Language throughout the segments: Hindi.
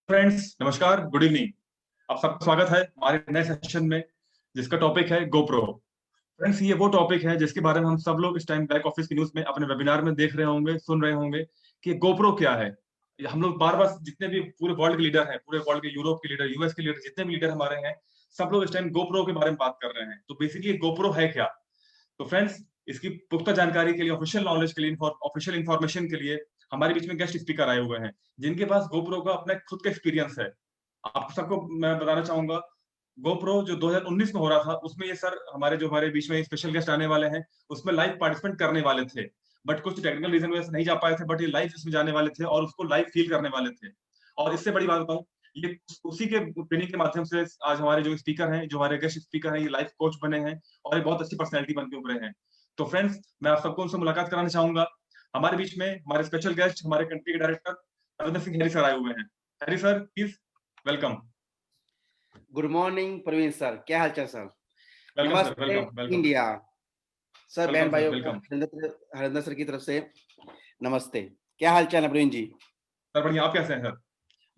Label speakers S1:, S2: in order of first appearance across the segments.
S1: फ्रेंड्स, नमस्कार, गुड इवनिंग। आप सबका स्वागत है हमारे नए सेशन में, जिसका टॉपिक है गोप्रो। फ्रेंड्स, ये वो टॉपिक है जिसके बारे में हम सब लोग इस टाइम बैक ऑफिस की न्यूज में अपने वेबिनार में देख रहे होंगे, सुन रहे होंगे कि गोप्रो क्या है। ये हम लोग बार बार, जितने भी पूरे वर्ल्ड के लीडर हैं, पूरे वर्ल्ड के, यूरोप के लीडर, यूएस के लीडर, जितने भी लीडर हमारे हैं, सब लोग इस टाइम गोप्रो के बारे में बात कर रहे हैं। तो बेसिकली गोप्रो है क्या? तो फ्रेंड्स, इसकी पुख्ता जानकारी के लिए, ऑफिशियल नॉलेज के लिए, ऑफिशियल इंफॉर्मेशन के लिए हमारे बीच में गेस्ट स्पीकर आए हुए हैं, जिनके पास गोप्रो का अपना खुद का एक्सपीरियंस है। आप सबको मैं बताना चाहूंगा, गोप्रो जो 2019 में हो रहा था, उसमें ये सर हमारे बीच में स्पेशल गेस्ट आने वाले हैं। उसमें लाइव पार्टिसिपेंट करने वाले थे, बट कुछ टेक्निकल रीजन वजह से नहीं जा पाए थे। बट ये लाइव इसमें जाने वाले थे और उसको लाइव फील करने वाले थे। और इससे बड़ी बात बताऊं, ये उसी के ट्रेनिंग के माध्यम से आज हमारे जो स्पीकर हैं, जो हमारे गेस्ट स्पीकर हैं, ये लाइफ कोच बने हैं और ये बहुत अच्छी पर्सनैलिटी बन के उभरे हैं। तो फ्रेंड्स, मैं आप सबको उनसे मुलाकात कराना चाहूंगा। हमारे बीच में हमारे स्पेशल गेस्ट, हमारे कंट्री के director Ravindra Singh Harry sir आए हुए हैं। Harry sir, please welcome.
S2: Good morning Praveen sir, क्या हाल चाल सर?
S1: वेलकम सर,
S2: नमस्ते
S1: वेलकम वेलकम।
S2: इंडिया। सर, बहन
S1: वेलकम सर,
S2: भाइयों को
S1: वेलकम।
S2: हरिंदर सर की तरफ से नमस्ते। क्या हाल चाल है प्रवीण जी?
S1: सर बढ़िया, आप कैसे हैं सर?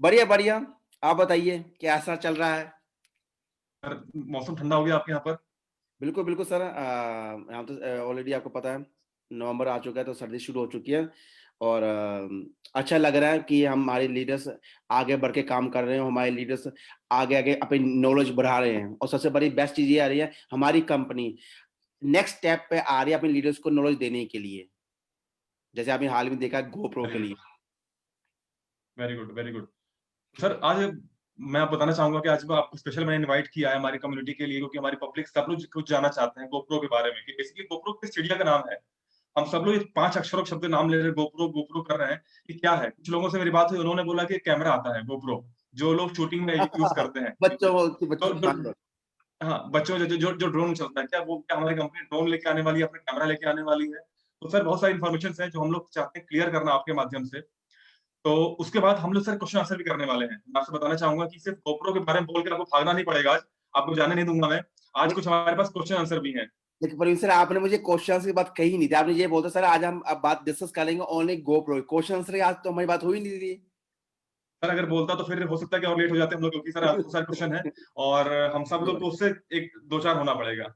S2: बढ़िया बढ़िया। आप बताइए कैसा चल रहा है?
S1: सर, मौसम ठंडा हो गया आपके यहाँ पर?
S2: बिल्कुल बिल्कुल सर, यहाँ तो ऑलरेडी आपको पता है नवंबर आ चुका है तो सर्दी शुरू हो चुकी है। और अच्छा लग रहा है कि हमारे लीडर्स आगे बढ़ के काम कर रहे हैं, हमारे लीडर्स आगे आगे अपनी नॉलेज बढ़ा रहे हैं। और सबसे बड़ी बेस्ट चीज ये आ रही है, हमारी कंपनी नेक्स्ट स्टेप पे आ रही है अपने लीडर्स को नॉलेज देने के लिए, जैसे आपने हाल में देखा गोप्रो के
S1: वेरी
S2: लिए।
S1: Good, very good, very good. Sir, आज मैं आप बताना चाहूंगा कि आज को आपको स्पेशल मैंने इनवाइट किया है हमारी कम्युनिटी के लिए, क्योंकि हमारी पब्लिक सब लोग कुछ जानना चाहते हैं गोप्रो के बारे में, कि बेसिकली गोप्रो किस चिड़िया का नाम है। हम सब लोग ये 5 अक्षरों के शब्द नाम ले रहे हैं, गोप्रो गोप्रो कर रहे हैं। ये क्या है? कुछ लोगों से मेरी बात हुई, उन्होंने बोला कि कैमरा आता है गोप्रो, जो लोग शूटिंग में यूज करते हैं।
S2: बच्चों की बात
S1: तो हाँ, बच्चों जो ड्रोन चलता है, क्या वो, क्या हमारी कंपनी ड्रोन लेके आने वाली है, अपने कैमरा लेके आने वाली है? तो सर, बहुत सारी इन्फॉर्मेशन है जो हम लोग चाहते हैं क्लियर करना आपके माध्यम से। तो उसके बाद हम लोग सर क्वेश्चन आंसर भी करने वाले हैं। मैं आपसे बताना चाहूंगा कि सिर्फ गोप्रो के बारे में बोल के आपको भागना नहीं पड़ेगा। आज आपको जाने नहीं दूंगा मैं। आज कुछ हमारे पास क्वेश्चन आंसर भी हैं।
S2: लेकिन प्रवीण सर, आपने मुझे क्वेश्चन की बात कही नहीं थी। आपने ये बोलते सर आज हम अब बात डिस्कस करेंगे ओनली गोप्रो, क्वेश्चन आंसर आज तो हमारी बात हुई नहीं थी।
S1: सर, अगर बोलता तो फिर हो सकता है कि और लेट हो जाते हम लोग, क्योंकि सर आपको सारे क्वेश्चन है और हम सब लोग को उससे एक दो चार होना पड़ेगा।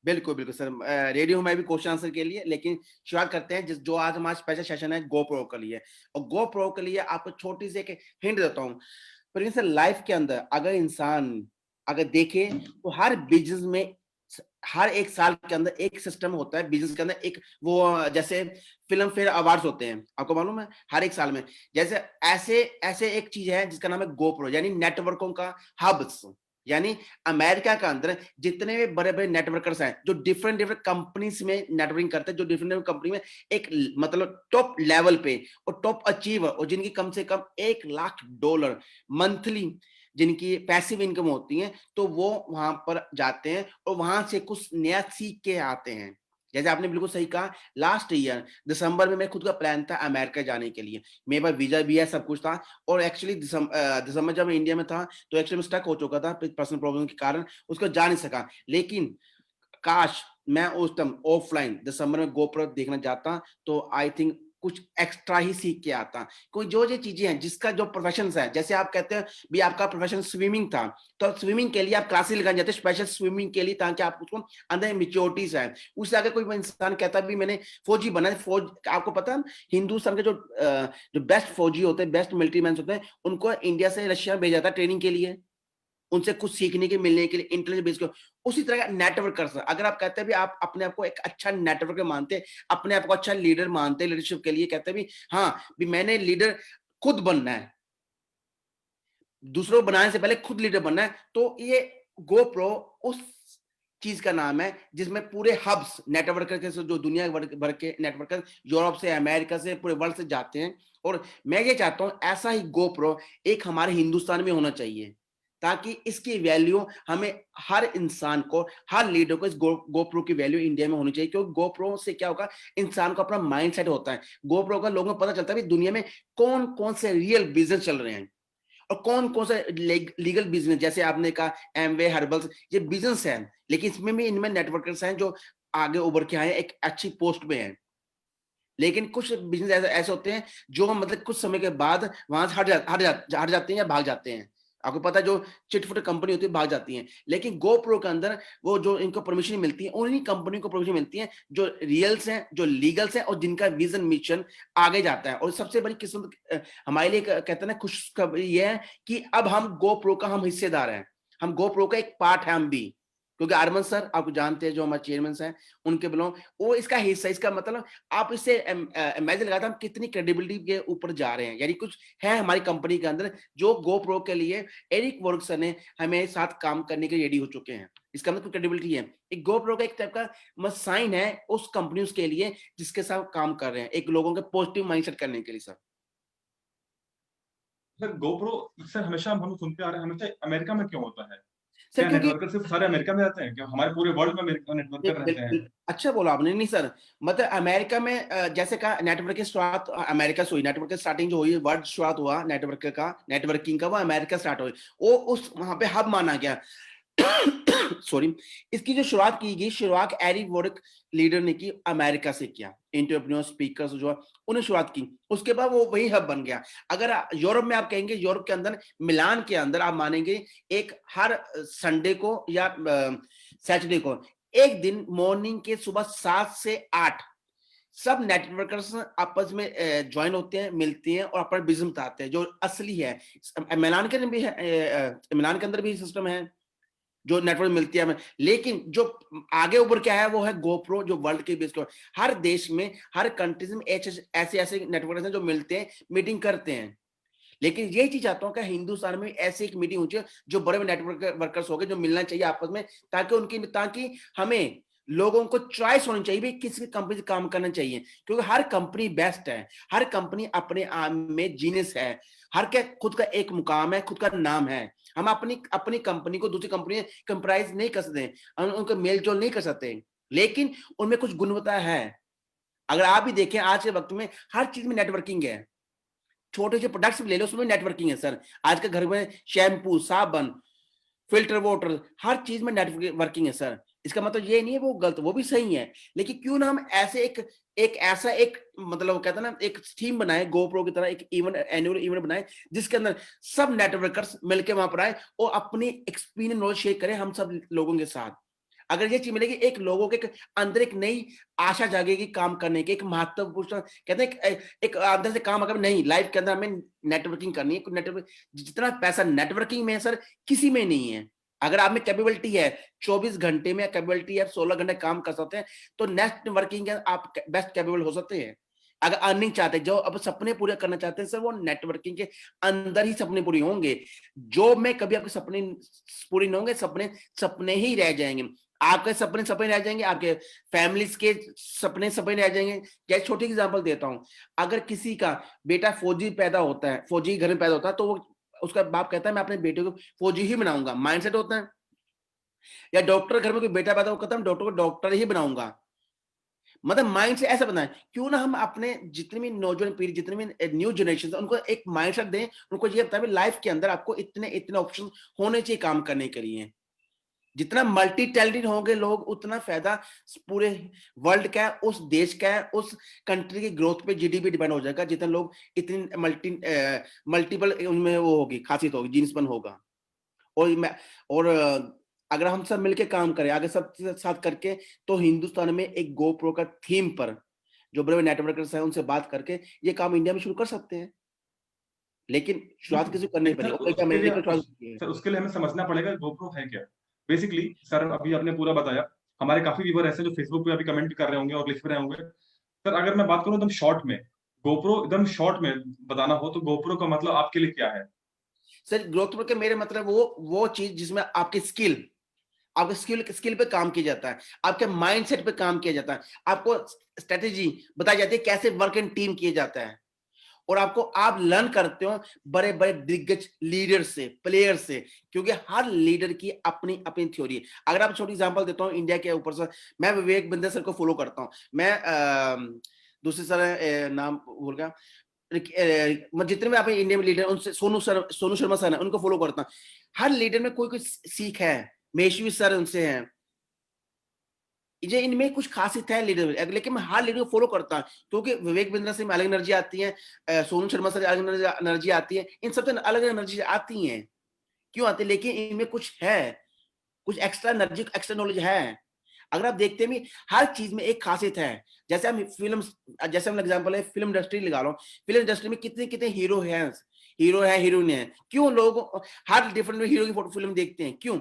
S2: बिल्कुल बिल्कुल सर, रेडियो में भी क्वेश्चन आंसर के लिए, लेकिन शुरुआत करते हैं जो आज हमारा स्पेशल सेशन है गोप्रो के लिए। और गोप्रो के लिए आपको छोटी सी एक हिंट देता हूँ प्रवीण सर। लाइफ के अंदर अगर इंसान अगर देखे तो हर बिजनेस में हर एक साल के अंदर एक सिस्टम होता है बिजनेस के अंदर, एक वो जैसे फिल्म फेयर अवार्ड्स होते हैं, आपको मालूम है हर एक साल में। जैसे ऐसे ऐसे एक चीज है जिसका नाम है गोप्रो, यानी नेटवर्कों का हब्स। यानी अमेरिका के अंदर जितने भी बड़े बड़े नेटवर्कर्स हैं जो डिफरेंट डिफरेंट कंपनीज में नेटवर्किंग करते हैं, जो डिफरेंट डिफरेंट कंपनी में एक मतलब टॉप लेवल पे और टॉप अचीवर, और जिनकी कम से कम $1 लाख मंथली जिनकी पैसिव इनकम होती है, तो वो वहां पर जाते हैं और वहां से कुछ नया सीख के आते हैं। जैसे आपने बिल्कुल सही कहा, लास्ट ईयर दिसंबर में मैं खुद का प्लान था अमेरिका जाने के लिए, मेरे पास वीजा भी है, सब कुछ था। और एक्चुअली दिसंबर जब मैं इंडिया में था तो एक्चुअली स्टक हो चुका था पर्सनल प्रॉब्लम के कारण, उसको जा नहीं सका। लेकिन काश मैं उस टाइम ऑफलाइन दिसंबर में गोप्रो देखना चाहता, तो आई थिंक कुछ एक्स्ट्रा ही सीख के आता। कोई जो जो चीजें हैं जिसका जो प्रोफेशन है, जैसे आप कहते हैं भी आपका प्रोफेशन स्विमिंग था, तो स्विमिंग के लिए आप क्लासेस लगाने जाते हैं स्पेशल स्विमिंग के लिए, ताकि आप उसको अंदर मेच्योरिटीज है। उससे अगर कोई इंसान कहता भी मैंने फौजी बना है, फौज आपको पता है हिंदुस्तान के जो बेस्ट फौजी होते हैं, बेस्ट मिलिट्री मैन होते हैं, उनको इंडिया से रशिया भेजा जाता है ट्रेनिंग के लिए, उनसे कुछ सीखने के मिलने के लिए, इंटेलिजेंस बेस को। उसी तरह का नेटवर्क कर सकते। अगर आप कहते हैं भी आप अपने आप को एक अच्छा नेटवर्क मानते हैं, अपने आप को अच्छा लीडर मानते हैं, लीडरशिप के लिए कहते हैं भी हाँ भी मैंने लीडर खुद बनना है, दूसरों को बनाने से पहले खुद लीडर बनना है, तो ये गोप्रो उस चीज का नाम है जिसमें पूरे हब्स नेटवर्कर के जो दुनिया भर के नेटवर्कर यूरोप से, अमेरिका से, पूरे वर्ल्ड से जाते हैं। और मैं ये चाहता हूं ऐसा ही गोप्रो एक हमारे हिंदुस्तान में होना चाहिए, ताकि इसकी वैल्यू हमें हर इंसान को, हर लीडर को इस गोप्रो की वैल्यू इंडिया में होनी चाहिए। क्योंकि गोप्रो से क्या होगा, इंसान को अपना माइंडसेट होता है। गोप्रो का लोगों को पता चलता है दुनिया में कौन कौन से रियल बिजनेस चल रहे हैं और कौन कौन से लीगल बिजनेस, जैसे आपने कहा एमवे हर्बल्स, ये बिजनेस है, लेकिन इसमें भी इनमें नेटवर्कर्स हैं जो आगे उभर के आए एक अच्छी पोस्ट में है। लेकिन कुछ बिजनेस ऐसे होते हैं जो मतलब कुछ समय के बाद वहां से हट जाते हैं या भाग जाते हैं। आपको पता है जो चिटफुट कंपनी होती है भाग जाती हैं, लेकिन गोप्रो के अंदर वो जो इनको परमिशन मिलती है उन्हीं कंपनी को परमिशन मिलती है जो रियल्स हैं, जो लीगल्स हैं और जिनका विजन मिशन आगे जाता है। और सबसे बड़ी किस्मत हमारे लिए कहते हैं ना खुशखबरी ये है कि अब हम गोप्रो का हम हिस्सेदार हैं, हम गोप्रो का एक पार्ट है हम भी, क्योंकि आर्मन सर आपको जानते हैं जो हमारे चेयरमैन हैं उनके बिलोंग वो इसका हिस्सा। इसका मतलब आप इससे इमेजिन लगाते हम कितनी क्रेडिबिलिटी के ऊपर जा रहे हैं, यानी कुछ है हमारी कंपनी के अंदर जो गोप्रो के लिए एरिक वोर्क सर ने हमें साथ काम करने के लिए रेडी हो चुके हैं। इसका मतलब क्रेडिबिलिटी है, एक गोप्रो का एक टाइप का साइन है उस कंपनी के लिए जिसके साथ काम कर रहे हैं, एक लोगों के पॉजिटिव माइंडसेट करने के लिए।
S1: सर गोप्रो सर हमेशा हम सुनते आ रहे हैं, हमेशा अमेरिका में क्यों होता है?
S2: सर
S1: क्या
S2: क्योंकि
S1: नेटवर्कर सिर्फ सारे अमेरिका में रहते हैं क्या? हमारे पूरे वर्ल्ड में नेटवर्कर रहते हैं?
S2: अच्छा बोला आपने। नहीं सर, मतलब अमेरिका में जैसे कहा नेटवर्क की शुरुआत अमेरिका से हुई, नेटवर्क की स्टार्टिंग जो हुई वर्ड शुरुआत हुआ नेटवर्क का, नेटवर्किंग का वो अमेरिका स्टार्ट हुई, वो उस वहां पे हब माना गया। सॉरी, इसकी जो शुरुआत की गई, शुरुआत एरिक वोर्क लीडर ने की, अमेरिका से किया, एंटरप्रेन्योर स्पीकर्स जो उन्हें शुरुआत की, उसके बाद वो वही हब बन गया। अगर यूरोप में आप कहेंगे, यूरोप के अंदर मिलान के अंदर आप मानेंगे एक हर संडे को या सैटरडे को एक दिन मॉर्निंग के सुबह 7 से 8 सब नेटवर्कर्स आपस में ज्वाइन होते हैं, मिलते हैं और अपना बिजनेस बताते हैं जो असली है। मिलान के अंदर भी है, मिलान के अंदर भी सिस्टम है जो नेटवर्क मिलती है हमें, लेकिन जो आगे ऊपर क्या है वो है गोप्रो जो वर्ल्ड के बेस को हर देश में हर कंट्रीज में ऐसे ऐसे नेटवर्क हैं जो मिलते हैं, मीटिंग करते हैं। लेकिन ये चीज चाहता हूँ कि हिंदुस्तान में ऐसी एक मीटिंग होती है जो बड़े बड़े नेटवर्क वर्कर्स हो गए जो मिलना चाहिए आपस में, ताकि हमें लोगों को चॉइस होनी चाहिए भी किस कंपनी से काम करना चाहिए, क्योंकि हर कंपनी बेस्ट है, हर कंपनी अपने आप में जीनियस है, हर के खुद का एक मुकाम है, खुद का नाम है। हम अपनी अपनी कंपनी को दूसरी कंपनी कंपेराइज नहीं कर सकते, हम उनका मेल जोल नहीं कर सकते, लेकिन उनमें कुछ गुणवत्ता है। अगर आप भी देखें आज के वक्त में हर चीज में नेटवर्किंग है, छोटे से प्रोडक्ट्स ले लो उसमें नेटवर्किंग है सर। आज के घर में शैम्पू, साबुन, फिल्टर वाटर, हर चीज में नेटवर्किंग है सर। इसका मतलब ये नहीं है वो गलत, वो भी सही है, लेकिन क्यों ना हम ऐसे एक ऐसा एक मतलब कहते हैं ना एक थीम बनाए गोप्रो की तरह, एक इवेंट, एनुअल इवेंट बनाए जिसके अंदर सब नेटवर्कर्स मिलकर वहां पर आए और अपनी एक्सपीरियंस नॉलेज शेयर करें हम सब लोगों के साथ। अगर ये चीज मिलेगी, एक लोगों के अंदर एक नई आशा जागेगी काम करने की, एक महत्वपूर्ण कहते हैं एक अंदर से काम, अगर नहीं लाइफ के अंदर हमें नेटवर्किंग करनी है, नेटवर्क जितना पैसा नेटवर्किंग में है सर किसी में नहीं है। अगर आप में कैपेबिलिटी है 24 घंटे में कैपेबिलिटी है 16 घंटे काम कर सकते हैं, तो नेटवर्किंग आप बेस्ट कैपेबल हो सकते हैं। अगर अर्निंग चाहते हैं, जो अब सपने पूरे करना चाहते हैं सर, वो नेटवर्किंग के अंदर ही सपने पूरे होंगे। जॉब में कभी आपके सपने पूरे नहीं होंगे, सपने सपने ही रह जाएंगे। आपके सपने सपने रह जाएंगे, आपके फैमिलीज के सपने सपने रह जाएंगे। जैसे छोटी एग्जांपल देता हूं, अगर किसी का बेटा फौजी पैदा होता है, फौजी घर में पैदा होता है, तो वो उसका बाप कहता है मैं अपने बेटे को फौजी ही बनाऊंगा, माइंडसेट होता है। या डॉक्टर घर में कोई बेटा पैदा होता है, डॉक्टर को डॉक्टर ही बनाऊंगा, मतलब माइंड से ऐसा बनाए। क्यों ना हम अपने जितने भी नौजवान पीढ़ी, जितने भी न्यू जनरेशन, उनको एक माइंडसेट दें, उनको ये बताए लाइफ के अंदर आपको इतने इतने ऑप्शन होने चाहिए काम करने के लिए। जितना मल्टी टैलेंटेड होंगे लोग, उतना फायदा पूरे वर्ल्ड का है, उस देश का है, उस कंट्री की ग्रोथ पे जीडीपी डिपेंड हो जाएगा। जितने लोग इतनी मल्टीपल उनमें वो होगी, खासियत होगी, जीन्सपन होगा। और मैं और अगर हम सब मिलके काम करें आगे सब साथ करके, तो हिंदुस्तान में एक गोप्रो का थीम पर जो बड़े बड़े नेटवर्कर्स हैं उनसे बात करके ये काम इंडिया में शुरू कर सकते हैं। लेकिन शुरुआत किसी को करनी
S1: लेकिन
S2: पड़ेगी,
S1: सर
S2: और क्या
S1: उसके लिए
S2: मैंने शुरुआत की है।
S1: सर उसके लिए हमें समझना पड़ेगा गोप्रो है क्या। बेसिकली सर अभी आपने पूरा बताया, हमारे काफी व्यूवर ऐसे जो फेसबुक पे अभी कमेंट कर रहे होंगे और लिख रहे होंगे। सर अगर मैं बात करूं एकदम शॉर्ट में, गोप्रो एकदम शॉर्ट में बताना हो तो गोप्रो का मतलब आपके लिए क्या है?
S2: सर ग्रोथ के मेरे मतलब वो चीज जिसमें आपकी आपके स्किल पे काम किया जाता है, आपके माइंडसेट पे काम किया जाता है, आपको स्ट्रेटेजी बताई जाती है कैसे वर्क इन टीम किया जाता है, और आपको आप लर्न करते हो बड़े बड़े दिग्गज लीडर से, प्लेयर से, क्योंकि हर लीडर की अपनी अपनी थ्योरी है। अगर आप छोटी एग्जांपल देता हूं इंडिया के ऊपर से, मैं विवेक बिंदर सर को फॉलो करता हूं, मैं दूसरे सर नाम भूल गया, जितने भी आप इंडिया में लीडर उनसे सोनू शर्मा सर है उनको फॉलो करता हूं। हर लीडर में कोई कोई सीख है, मेशवी सर उनसे हैं, ये इनमें कुछ खासियत है लीडर, लेकिन मैं हर लीडर को फॉलो करता हूँ, क्योंकि विवेक बिंद्रा से में अलग एनर्जी आती है, सोनू शर्मा से अलग एनर्जी आती है, इन सबसे अलग एनर्जी आती है। क्यों आती है? लेकिन इनमें कुछ है, कुछ एक्स्ट्रा एनर्जी, एक्स्ट्रा नॉलेज है। अगर आप देखते हैं भी, हर चीज में एक खासियत है। जैसे हम फिल्म, जैसे हम एग्जांपल है फिल्म इंडस्ट्री लगा लो, फिल्म इंडस्ट्री में कितने कितने हीरो हैं, हीरो है, हीरोइन है। क्यों लोग हर डिफरेंट हीरो की फोटो फिल्म देखते हैं? क्यों?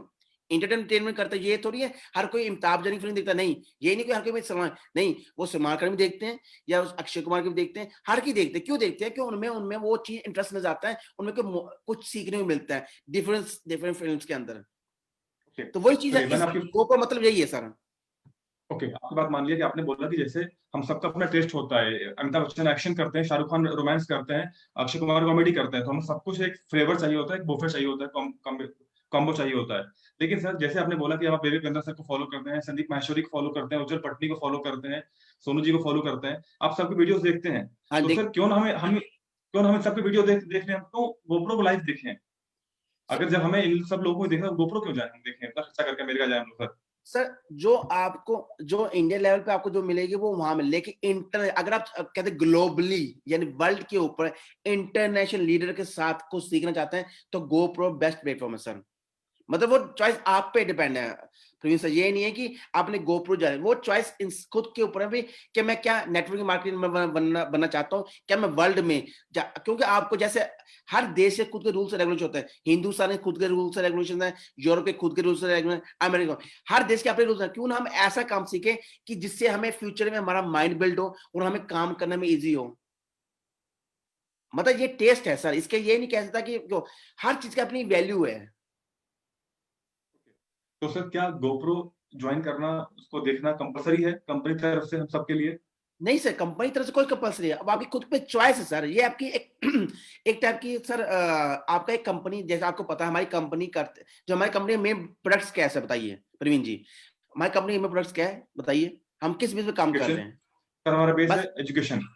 S2: एंटरटेनमेंट करते हैं। ये थोड़ी है हर कोई अमिताभ बच्चन की फिल्म देखता, नहीं। ये नहीं कि हर कोई सलमान, नहीं, वो सलमान खान भी देखते हैं या अक्षय कुमार की भी देखते हैं, हर की देखते हैं। क्यों देखते हैं? क्यों? उनमें उनमें वो चीज इंटरेस्ट नजर आता है, उनमें कुछ सीखने को मिलता है डिफरेंस डिफरेंट फिल्म्स के अंदर।
S1: ओके,
S2: तो वही चीज है,
S1: चलिए मैंने
S2: इस
S1: आपकी
S2: गो को मतलब यही है सर।
S1: ओके आपकी बात मान लिया कि आपने बोला कि जैसे हम सबका अपना टेस्ट होता है, अमिताभ बच्चन एक्शन करते हैं, शाहरुख खान रोमांस करते हैं, अक्षय कुमार कॉमेडी करते हैं, तो हमें सब कुछ एक फ्लेवर चाहिए होता है, एक बुफे चाहिए होता है, कॉम्बो चाहिए होता है। लेकिन सर जैसे आपने बोला कि आप विवेक बिंद्रा सर को फॉलो करते हैं, संदीप माहेश्वरी को फॉलो करते हैं, उज्जवल पटनी को फॉलो करते हैं, सोनू जी को फॉलो करते हैं, आप सबकी वीडियोस देखते हैं,
S2: हाँ
S1: तो
S2: देख
S1: सर क्यों ना हमें सबकी वीडियो देख रहे हैं, तो गोप्रो को लाइव देखें। अगर जब हमें इन सब लोगों को देखना, गोप्रो क्यों जाए हम देखें, इतना खर्चा करके अमेरिका जाए हम लोग सर।
S2: सर, जो आपको, जो इंडिया लेवल पे आपको जो मिलेगी वो वहां मिले, लेकिन इंटर अगर आप कहते ग्लोबली यानी वर्ल्ड के ऊपर इंटरनेशनल लीडर के साथ कुछ सीखना चाहते हैं, तो गोप्रो बेस्ट प्लेटफॉर्म है सर। मतलब वो चॉइस आप पे डिपेंड है प्रवीण सर। ये नहीं है कि आपने गोप्रो जाए, वो चॉइस खुद के ऊपर है भी कि मैं क्या नेटवर्किंग मार्केटिंग में बनना चाहता हूँ, क्या मैं वर्ल्ड में क्योंकि आपको जैसे हर देश के खुद के रूल्स एंड रेगुलेशन होते हैं। हिंदुस्तान के खुद के रूल्स एंड रेगुलेशन है, यूरोप के खुद के रूल्स एंड रेगुलेशन, अमेरिका, हर देश के अपने रूल्स हैं। क्यों ना हम ऐसा काम सीखें कि जिससे हमें फ्यूचर में हमारा माइंड बिल्ड हो और हमें काम करने में इजी हो। मतलब ये टेस्ट है सर, इसके ये नहीं कह सकता कि हर चीज की अपनी वैल्यू है।
S1: तो सर क्या गोप्रो ज्वाइन करना, उसको देखना कंपलसरी है कंपनी की तरफ से हम सबके लिए?
S2: नहीं सर, कंपनी तरफ से कोई कंपल्सरी है, अब आपकी खुद पे चॉइस है सर। ये आपकी एक एक टाइप की सर, आपका एक कंपनी, जैसे आपको पता है हमारी कंपनी करते, जो हमारी कंपनी में प्रोडक्ट्स क्या है बताइए प्रवीण जी, हमारी कंपनी में प्रोडक्ट्स क्या है बताइए, हम किस बेस पे काम कर
S1: एजुकेशन
S2: रहे हैं?
S1: सर, हमारा बेस है
S2: बस
S1: एजुकेशन।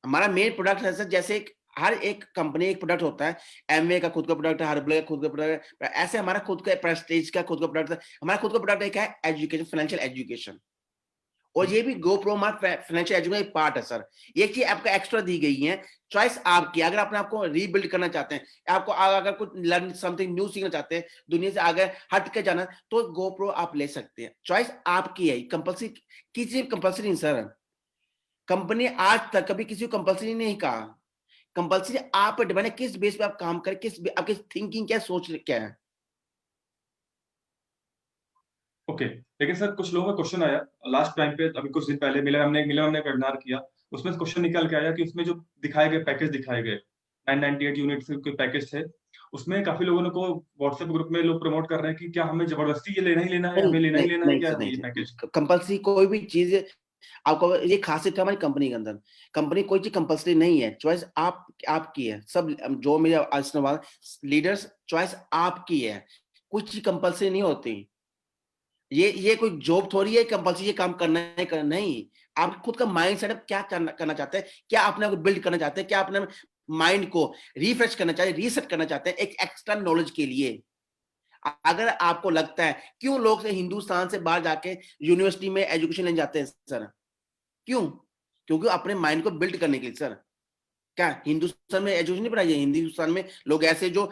S2: हमारा मेन प्रोडक्ट है सर, जैसे हर एक कंपनी एक प्रोडक्ट होता है। एमवे का खुद का प्रोडक्ट है, हर्बल का खुद का प्रोडक्ट है, ऐसे हमारा खुद का प्रेस्टीज का खुद का प्रोडक्ट है। हमारा खुद का प्रोडक्ट एक है एजुकेशन, फाइनेंशियल एजुकेशन, और ये भी गोप्रो मार्क फाइनेंशियल एजुकेशन एक पार्ट है सर। एक चीज आपको एक्स्ट्रा दी गई है, चॉइस आपकी। अगर आपने आपको रीबिल्ड करना चाहते हैं, आपको अगर कुछ लर्न समथिंग न्यू सीखना चाहते हैं, दुनिया से आगे हट के जाना, तो गोप्रो आप ले सकते हैं। चॉइस आपकी है, कंपल्सरी किसी कंपल्सरी नहीं सर। कंपनी आज तक कभी किसी को कंपल्सरी नहीं कहा। कंपल्सरी आप पर डिपेंड है किस बेस पे आप काम करें, आपकी थिंकिंग क्या है, सोच क्या है।
S1: ओके, लेकिन सर कुछ लोगों का क्वेश्चन आया लास्ट टाइम पे, अभी कुछ दिन पहले मिले हमने वेबिनार किया, उसमें क्वेश्चन निकल के आया कि उसमें जो दिखाए गए पैकेज दिखाए गए 998 यूनिट के पैकेज थे, उसमें काफी लोगों ने को व्हाट्सएप ग्रुप में लोग प्रमोट कर रहे हैं कि क्या हमें जबरदस्ती ये लेना ही लेना है,
S2: नहीं
S1: हमें लेना ही
S2: नहीं
S1: लेना है
S2: नहीं
S1: क्या
S2: सर, नहीं
S1: ये पैकेज?
S2: सर, कंपल्सरी कोई भी चीज आपको, ये खासियत है हमारी कंपनी के अंदर। कंपनी कोई चीज कंपल्सरी नहीं है, चॉइस आपकी है। सब जो मेरे लीडर्स, चॉइस आपकी है, कुछ चीज कंपल्सरी नहीं होती। ये कोई जॉब थोड़ी है कंपल्सरी ये काम करना है, करना नहीं। आप खुद का माइंड सेटअप क्या करना चाहते हैं, क्या अपने आप को बिल्ड करना चाहते हैं, क्या अपने माइंड को रिफ्रेश करना चाहते हैं, रीसेट करना चाहते हैं एक एक्स्ट्रा नॉलेज के लिए। अगर आपको लगता है क्यों लोग से हिंदुस्तान से बाहर जाके यूनिवर्सिटी में एजुकेशन लेने जाते हैं सर, क्यों? क्योंकि अपने माइंड को बिल्ड करने के लिए सर। क्या हिंदुस्तान में एजुकेशन नहीं पढ़ाई है? हिंदुस्तान में लोग ऐसे जो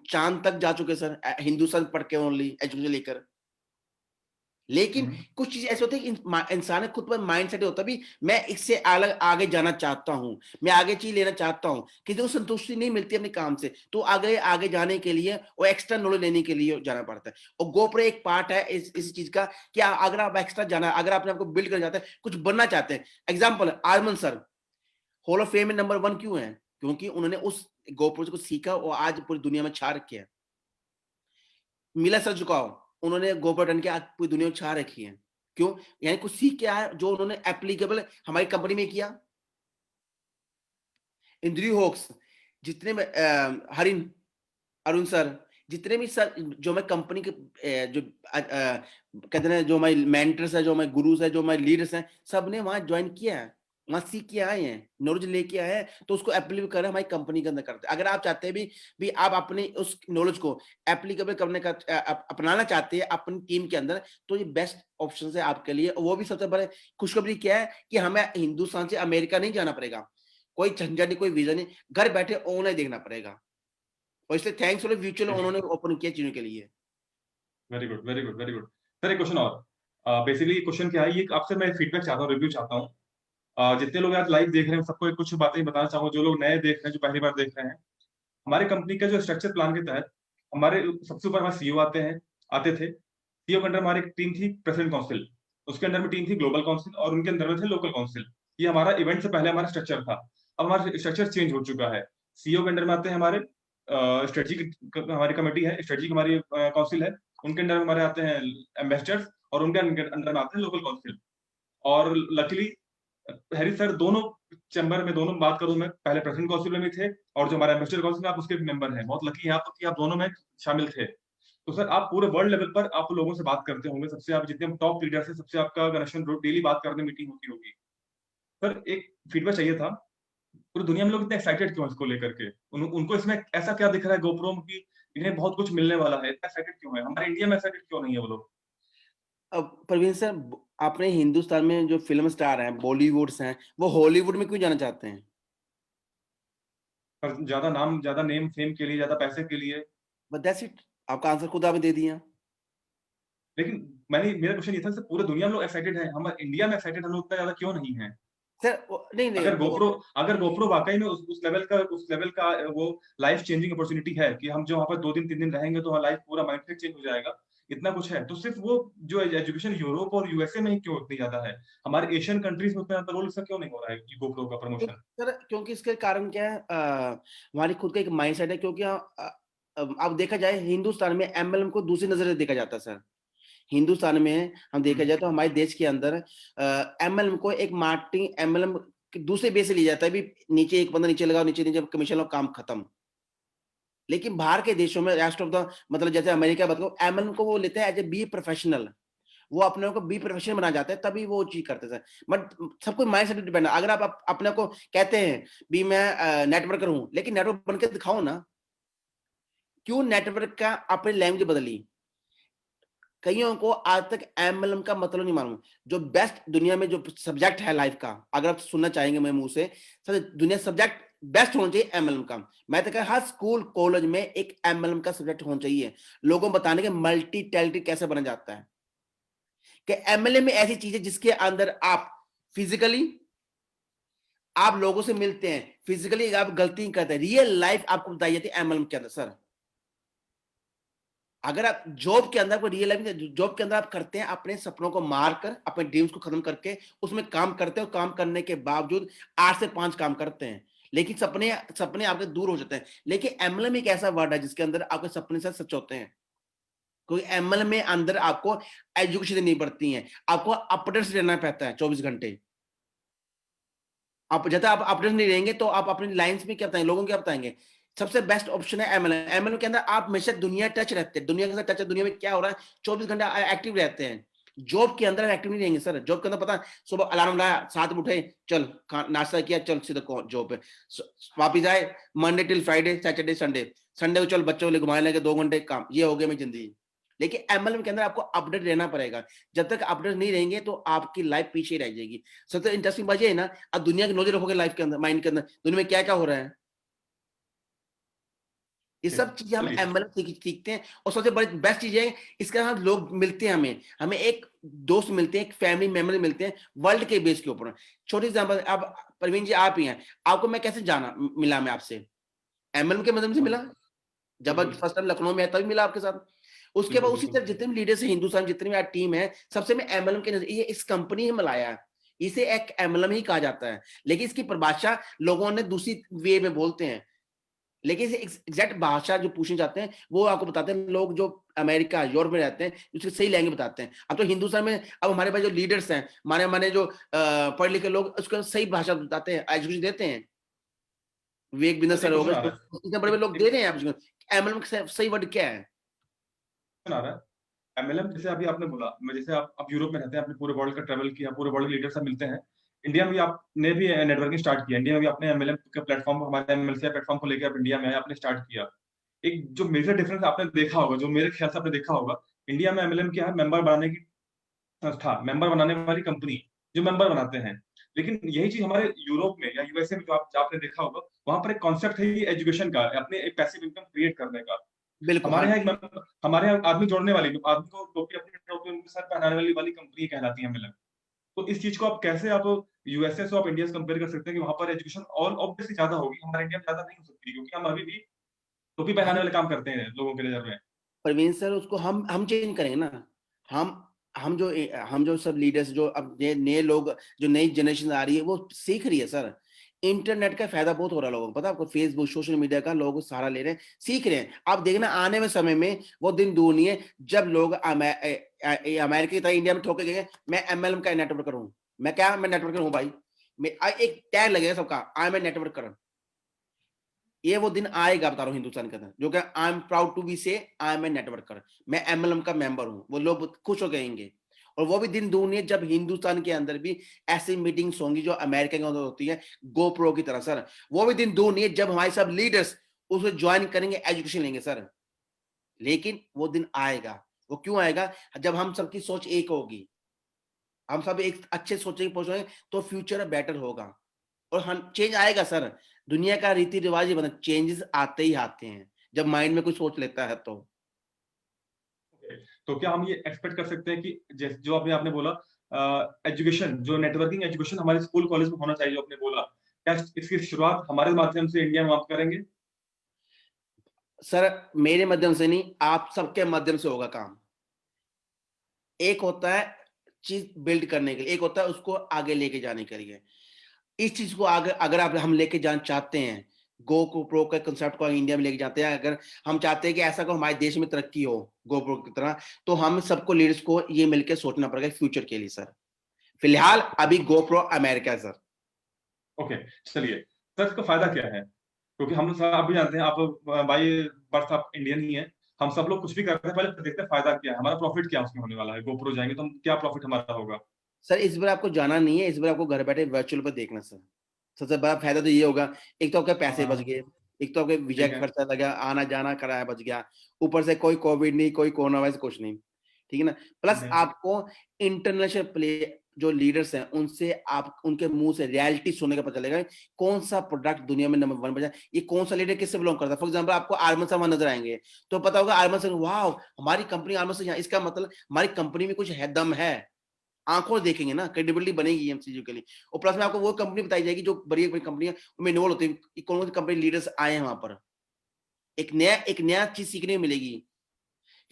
S2: चांद तक जा चुके सर, हिंदुस्तान पढ़ के ओनली एजुकेशन लेकर। लेकिन
S1: हम्म,
S2: कुछ चीज ऐसी होती है कि इंसान खुद पर माइंड सेट होता भी, मैं इससे अलग आगे जाना चाहता हूं, मैं आगे चीज लेना चाहता हूं। किसी को संतुष्टि नहीं मिलती अपने काम से, तो आगे आगे जाने के लिए वो एक्स्ट्रा नॉलेज लेने के लिए जाना पड़ता है। और गोप्रो एक पार्ट है इस चीज का कि अगर आप एक्स्ट्रा जाना, अगर आपने आपको बिल्ड करना चाहते हैं, कुछ बनना चाहते हैं। Example Arman sir hall of fame में नंबर 1 क्यों है? क्योंकि उन्होंने उस गोप्रो को सीखा और आज पूरी दुनिया में छा रखे है। मिला सर झुकाओ, उन्होंने गोबर टन के आज पूरी दुनिया में छा रखी है। क्यों? यानी कुछ सीख के आया जो उन्होंने एप्लीकेबल हमारी कंपनी में किया। इंद्रियो होक्स, जितने में हरिन, अरुण सर, जितने भी सर जो मैं कंपनी के जो कहते हैं जो हमारे मेंटर्स है, जो हमारे गुरुज है, जो हमारे लीडर्स हैं, सब ने वहां ज्वाइन किया है। वहाँ सीख के आए हैं, नॉलेज लेके आए हैं, तो उसको एप्लीकेबल कर हमारी कंपनी के अंदर करते हैं। अगर आप चाहते हैं भी आप अपनी उस नॉलेज को एप्लीकेबल करने का अपनाना चाहते हैं अपनी टीम के अंदर, तो ये बेस्ट ऑप्शन है आपके लिए। वो भी सबसे बड़े खुशखबरी क्या है कि हमें हिंदुस्तान से अमेरिका नहीं जाना पड़ेगा, कोई झंझट नहीं, कोई वीजा नहीं, घर बैठे ऑनलाइन देखना पड़ेगा। और इसलिए थैंक्स फॉर म्यूचुअल उन्होंने ओपन किया चीजों के लिए।
S1: Very good, very good, very good. Sir एक क्वेश्चन और, बेसिकली क्वेश्चन क्या है, ये आपसे मैं फीडबैक चाहता हूँ, रिव्यू चाहता हूँ। जितने लोग आज लाइव देख रहे हैं सबको एक कुछ बातें बताना चाहूंगा, जो लोग नए देख रहे हैं, जो पहली बार देख रहे हैं। हमारी कंपनी का जो स्ट्रक्चर प्लान के तहत हमारे सबसे ऊपर हमारे सीईओ आते थे। सीईओ के अंडर हमारी एक टीम थी प्रेसिडेंट काउंसिल, उसके अंदर में टीम थी ग्लोबल काउंसिल, और उनके अंदर में थे लोकल काउंसिल। ये हमारा इवेंट से पहले हमारा स्ट्रक्चर था। अब हमारा स्ट्रक्चर चेंज हो चुका है। सीईओ के अंडर में आते हैं हमारे स्ट्रेटेजी, हमारी कमेटी है स्ट्रेटेजी, हमारी काउंसिल है। उनके अंडर में हमारे आते हैं एम्बेसडर्स, और उनके अंडर में आते हैं लोकल काउंसिल। और लकीली हैरी सर दोनों चैम्बर में, दोनों बात करूं मैं, पहले प्रेसिडेंट काउंसिल में भी थे, और जो हमारा एम्बेसडर काउंसिल में आप उसके भी मेंबर हैं। बहुत लकी हैं आप कि आप दोनों में शामिल थे। तो सर आप पूरे वर्ल्ड लेवल पर आप लोगों से बात करते होंगे, सबसे आप जितने टॉप लीडर से सबसे आपका कनेक्शन, डेली बात करने मीटिंग होती होगी। सर एक फीडबैक चाहिए था, पूरी दुनिया में लोग इतने एक्साइटेड क्यों हैं इसको लेकर के? उनको इसमें ऐसा क्या दिख रहा है गोप्रो में कि इन्हें बहुत कुछ मिलने वाला है, इतना एक्साइटेड क्यों है? हमारे इंडिया में एक्साइटेड क्यों नहीं है वो लोग?
S2: अब प्रवीण सर, अपने हिंदुस्तान में जो फिल्म स्टार हैं, बॉलीवुड्स हैं, वो हॉलीवुड में क्यों जाना चाहते हैं?
S1: पर ज्यादा नाम, ज्यादा नेम फेम के लिए, ज्यादा पैसे के लिए।
S2: बस दैट्स इट, आपका आंसर खुद आपने दे दिया।
S1: लेकिन मेरा क्वेश्चन ये था सर, पूरे दुनिया में लोग एक्साइटेड हैं, हमारे इंडिया में एक्साइटेड हम लोग इतना ज्यादा क्यों नहीं है?
S2: सर नहीं नहीं
S1: अगर
S2: वो
S1: गोप्रो अगर गोप्रो वाकई में उस लेवल का वो लाइफ चेंजिंग अपॉर्चुनिटी है कि हम जो वहां पर 2 दिन 3 दिन रहेंगे तो हमारा लाइफ पूरा माइंडसेट चेंज हो जाएगा, इतना कुछ है, तो सिर्फ वो जो एजुकेशन यूरोप और यूएसए में ही क्यों इतनी ज्यादा है? हमारे एशियन कंट्रीज में उतना ज्यादा रोल इसका क्यों नहीं हो रहा है कि गोप्रो का प्रमोशन?
S2: सर क्योंकि इसके कारण क्या है, हमारी खुद का एक माइंडसेट है। क्योंकि अब देखा जाए हिंदुस्तान में एमएलएम को दूसरी नजर से देखा जाता है सर। हिंदुस्तान में हम देखा जाए तो हमारे देश के अंदर एमएलएम को एक मार्केटिंग एमएलएम दूसरे बेस से लिया जाता है, भी नीचे एक बंदा नीचे लगाओ, नीचे नीचे कमीशन लो, काम खत्म। लेकिन बाहर के देशों में रेस्ट ऑफ द, मतलब जैसे अमेरिका बताओ, एमएलएम को वो लेते हैं एज ए बी प्रोफेशनल। वो अपने को बी प्रोफेशनल बना जाते हैं, तभी वो चीज करते हैं। बट सब कुछ माइंड सेट डिपेंड है। अगर आप अपने को कहते हैं भी मैं नेटवर्कर हूं, लेकिन नेटवर्क बन के दिखाओ ना। क्यों नेटवर्क का अपनी लैंग्वेज बदली? कईयों को आज तक एमएलएम का मतलब नहीं मालूम। जो बेस्ट दुनिया में जो सब्जेक्ट है लाइफ का, अगर आप सुनना चाहेंगे मेरे मुंह से, सर दुनिया सब्जेक्ट बेस्ट होना चाहिए एमएलएम का। मैं तो कह हर स्कूल कॉलेज में एक एमएलएम का सब्जेक्ट होना चाहिए, लोगों को बताने के मल्टी टैलेंटेड कैसे बना जाता है। कि एमएलएम में ऐसी चीज है जिसके अंदर आप फिजिकली आप लोगों से मिलते हैं, फिजिकली आप गलती करते हैं, रियल लाइफ आपको बताई जाती है एमएलएम के अंदर सर। अगर आप जॉब के अंदर, कोई रियल लाइफ जॉब के अंदर आप करते हैं, अपने सपनों को मार कर, अपने ड्रीम्स को खत्म करके उसमें काम करते हैं, और काम करने के बावजूद 8 से 5 काम करते हैं, लेकिन सपने सपने आपके दूर हो जाते हैं। लेकिन एमएलएम एक ऐसा वर्ड है जिसके अंदर आपके सपने से सच होते हैं। क्योंकि एमएलएम में अंदर आपको एजुकेशन देनी पड़ती है, आपको अपडेट्स रहना पड़ता है 24 घंटे। आप जब आप अपडेट नहीं रहेंगे तो आप अपनी लाइंस में क्या बताएंगे, लोगों को क्या बताएंगे? सबसे बेस्ट ऑप्शन है एमएलएम। एमएलएम के अंदर आप हमेशा दुनिया टच रहते हैं, दुनिया के साथ टच है, दुनिया में क्या हो रहा है 24 घंटा एक्टिव रहते हैं। जॉब के अंदर एक्टिव नहीं रहेंगे सर। जॉब के अंदर पता सुबह अलार्म लगाया, 7 उठे, चल नाश्ता किया, चल सीधा जॉब पे, वापिस आए, Monday till Friday Saturday Sunday, Sunday को चल बच्चों को घुमाने लगे 2 घंटे काम, ये हो गया मेरी जिंदगी। लेकिन एमएलएम के अंदर आपको अपडेट रहना पड़ेगा। जब तक अपडेट नहीं रहेंगे तो आपकी लाइफ पीछे रह जाएगी। सबसे इंटरेस्टिंग बात ये है ना, अब दुनिया की नॉलेज रखोगे लाइफ के अंदर, माइंड के अंदर, दुनिया में क्या क्या हो रहा है, ये सब चीजें हम
S1: चलिए।
S2: एमएलएम सीखते हैं। और सबसे बड़ी बेस्ट चीज है, इसके साथ लोग मिलते हैं, हमें हमें एक दोस्त मिलते हैं, एक फैमिली मेंबर मिलते हैं वर्ल्ड के बेस के ऊपर। छोटी एग्जांपल, अब प्रवीण जी आप ही हैं, आपको मैं कैसे जाना मिला, मैं आपसे एमएलएम के माध्यम से मिला। जब
S1: बिल्कुल,
S2: फर्स्ट टाइम लखनऊ में आया तभी मिला आपके साथ। उसके बाद
S1: बिल्कुल,
S2: उसी
S1: बिल्कुल।
S2: तरह जितने भी लीडर्स हैं हिंदुस्तान, जितने भी टीम है, सबसे में एमएलएम के नजर, ये इस कंपनी ही मिलाया है, इसे एक एमएलएम ही कहा जाता है। लेकिन इसकी परिभाषा लोगों ने दूसरी वे में बोलते हैं। लेकिन इसे एग्जैक्ट भाषा जो पूछना चाहते हैं वो आपको बताते हैं लोग जो अमेरिका यूरोप में रहते हैं, उसकी सही लैंग्वेज बताते हैं। अब तो हिंदुस्तान में अब हमारे पास जो लीडर्स हैं, माने माने जो पढ़े लिखे लोग, उसको सही भाषा बताते हैं, एजुकेशन देते हैं। विवेक बिंदर
S1: सर
S2: सर
S1: एक
S2: हो
S1: क्वेश्चन
S2: गए,
S1: आ रहा
S2: इतने बड़े
S1: है,
S2: बड़े लोग दे रहे हैं एजुकेशन। एमएलएम का सही वर्ड क्या है?
S1: क्वेश्चन आ रहा है। एमएलएम जैसे अभी आपने बोला, मैं जैसे आप यूरोप में रहते हैं, आपने पूरे वर्ल्ड का ट्रैवल किया, पूरे वर्ल्ड के लीडर से मिलते हैं। इंडिया में भी आपने भी नेटवर्किंग स्टार्ट किया, इंडिया में भी आपने एमएलएम के प्लेटफॉर्म, हमारे एमएलसी प्लेटफॉर्म को लेकर आप इंडिया में आए, आपने स्टार्ट किया। एक जो मेजर डिफरेंस आपने देखा होगा, जो मेरे ख्याल से आपने देखा होगा, इंडिया में एमएलएम क्या है, मेंबर बनाने की संस्था, मेंबर बनाने वाली कंपनी जो मेंबर बनाते हैं। लेकिन यही चीज हमारे यूरोप में या यूएसए में जो आपने देखा होगा, वहां पर एक कॉन्सेप्ट है एजुकेशन का, अपने एक पैसिव इनकम क्रिएट करने का।
S2: बिल्कुल हाँ।
S1: हमारे यहाँ आदमी जोड़ने वाली, आदमी को टोपी, अपनी टोपी उनके साथ पहनाने वाली कंपनी कहलाती है एमएलएम। तो इस चीज को आप कैसे आप यूएसए से आप इंडिया से कंपेयर कर सकते हैं कि वहां पर एजुकेशन और ऑब्वियसली ज्यादा होगी, हमारे इंडिया में ज्यादा नहीं हो सकती, क्योंकि हम अभी भी टोपी पहनाने
S2: हम
S1: वाले काम करते हैं लोगों के नजर में।
S2: प्रवीण सर उसको हम चेंज करेंगे ना। हम हम जो सब लीडर्स जो अब नए नए लोग, जो नई जनरेशन आ रही है वो सीख रही है सर। इंटरनेट का फायदा बहुत हो रहा है लोगों को, पता है आपको, फेसबुक सोशल मीडिया का लोग सहारा ले रहे हैं, सीख रहे हैं। आप देखना आने में समय में वो दिन दूर नहीं है जब लोग अमेरिका की तरह इंडिया में ठोके गए मैं एमएलएम का नेटवर्कर हूँ। मैं नेटवर्कर हूँ भाई। एक टैग लगेगा सबका, आई एम ए नेटवर्कर। ये वो दिन आएगा बता रहा हूँ हिंदुस्तान के अंदर, जो कि I am proud to be से आई एम ए नेटवर्कर, मैं एमएलएम का मेंबर हूँ, वो लोग खुश हो गएंगे। और वो भी दिन दूर नहीं है जब हिंदुस्तान के अंदर भी ऐसी मीटिंग्स होंगी जो अमेरिका के अंदर होती है, गोप्रो की तरह सर। वो भी दिन दूर नहीं है जब हमारे सब लीडर्स उसको ज्वाइन करेंगे, एजुकेशन लेंगे सर। लेकिन वो दिन आएगा। वो क्यों आएगा? जब हम सबकी सोच एक होगी, हम सब एक अच्छे सोचेंगे, पहुंचेंगे, तो फ्यूचर बेटर होगा। और हम चेंज आएगा सर। दुनिया का रीति रिवाज ही बना, चेंजेस आते ही आते हैं जब माइंड में कुछ सोच लेता है तो।
S1: तो क्या हम ये एक्सपेक्ट कर सकते हैं कि जैसे जो अभी आपने बोला एजुकेशन, जो नेटवर्किंग एजुकेशन हमारे स्कूल कॉलेज में होना चाहिए, जो आपने बोला, क्या इसकी शुरुआत हमारे माध्यम से इंडिया में आप करेंगे?
S2: सर मेरे माध्यम से नहीं, आप सबके माध्यम से होगा काम। एक होता है चीज बिल्ड करने के लिए, एक होता है उसको आगे लेके जाने के लिए। इस चीज को आगे अगर आप हम लेके जाना चाहते हैं, गो को प्रो के कंसेप्ट को इंडिया में लेके जाते हैं, अगर हम चाहते हैं कि ऐसा को हमारे देश में तरक्की हो गो प्रो की तरह, तो हम सबको लीडर्स को ये मिलकर सोचना पड़ेगा फ्यूचर के लिए सर। फिलहाल अभी गो प्रो अमेरिका है सर।
S1: ओके, चलिए सर, इसका फायदा क्या है? क्योंकि हम सब आप भी जानते हैं, आप बाई बर्थ आप इंडियन ही है, हम सब लोग कुछ भी करते हैं पहले देखते हैं फायदा क्या है, हमारा प्रॉफिट क्या उसमें होने वाला है, गोप्रो जाएंगे तो हम क्या प्रॉफिट हमारा होगा।
S2: सर इस बार आपको जाना नहीं है, इस बार आपको घर बैठे वर्चुअल पर देखना सर। सबसे बड़ा फायदा तो ये होगा, एक तो आपके पैसे बच
S1: हाँ,
S2: गए, एक तो आपके वीजा
S1: ठीक
S2: का
S1: है।
S2: खर्चा लगा, आना जाना कराया बच गया, ऊपर से कोई कोविड नहीं, कोई कोरोना वायरस, कुछ नहीं। ठीक है ना?
S1: ठीक
S2: प्लस
S1: है।
S2: आपको इंटरनेशनल प्ले जो लीडर्स हैं उनसे आप उनके मुंह से रियलिटी सुनने का पता चलेगा, कौन सा प्रोडक्ट दुनिया में नंबर 1 बजा, ये कौन सा लीडर किससे बिलोंग करता है। फॉर एग्जांपल आपको आर्मन साहब नजर आएंगे तो पता होगा आर्मन साहब, वाह हमारी कंपनी आर्मन से, इसका मतलब हमारी कंपनी में कुछ है, दम है। आंखों से देखेंगे ना, क्रेडिबिलिटी बनेगी एम चीजों के लिए। और प्लस में आपको वो कंपनी बताई जाएगी जो बड़ी बड़ी कंपनी है उनमें इन्वॉल्व होती है, कौन सी कंपनी लीडर्स आए हैं वहां पर। एक नया चीज सीखने को मिलेगी।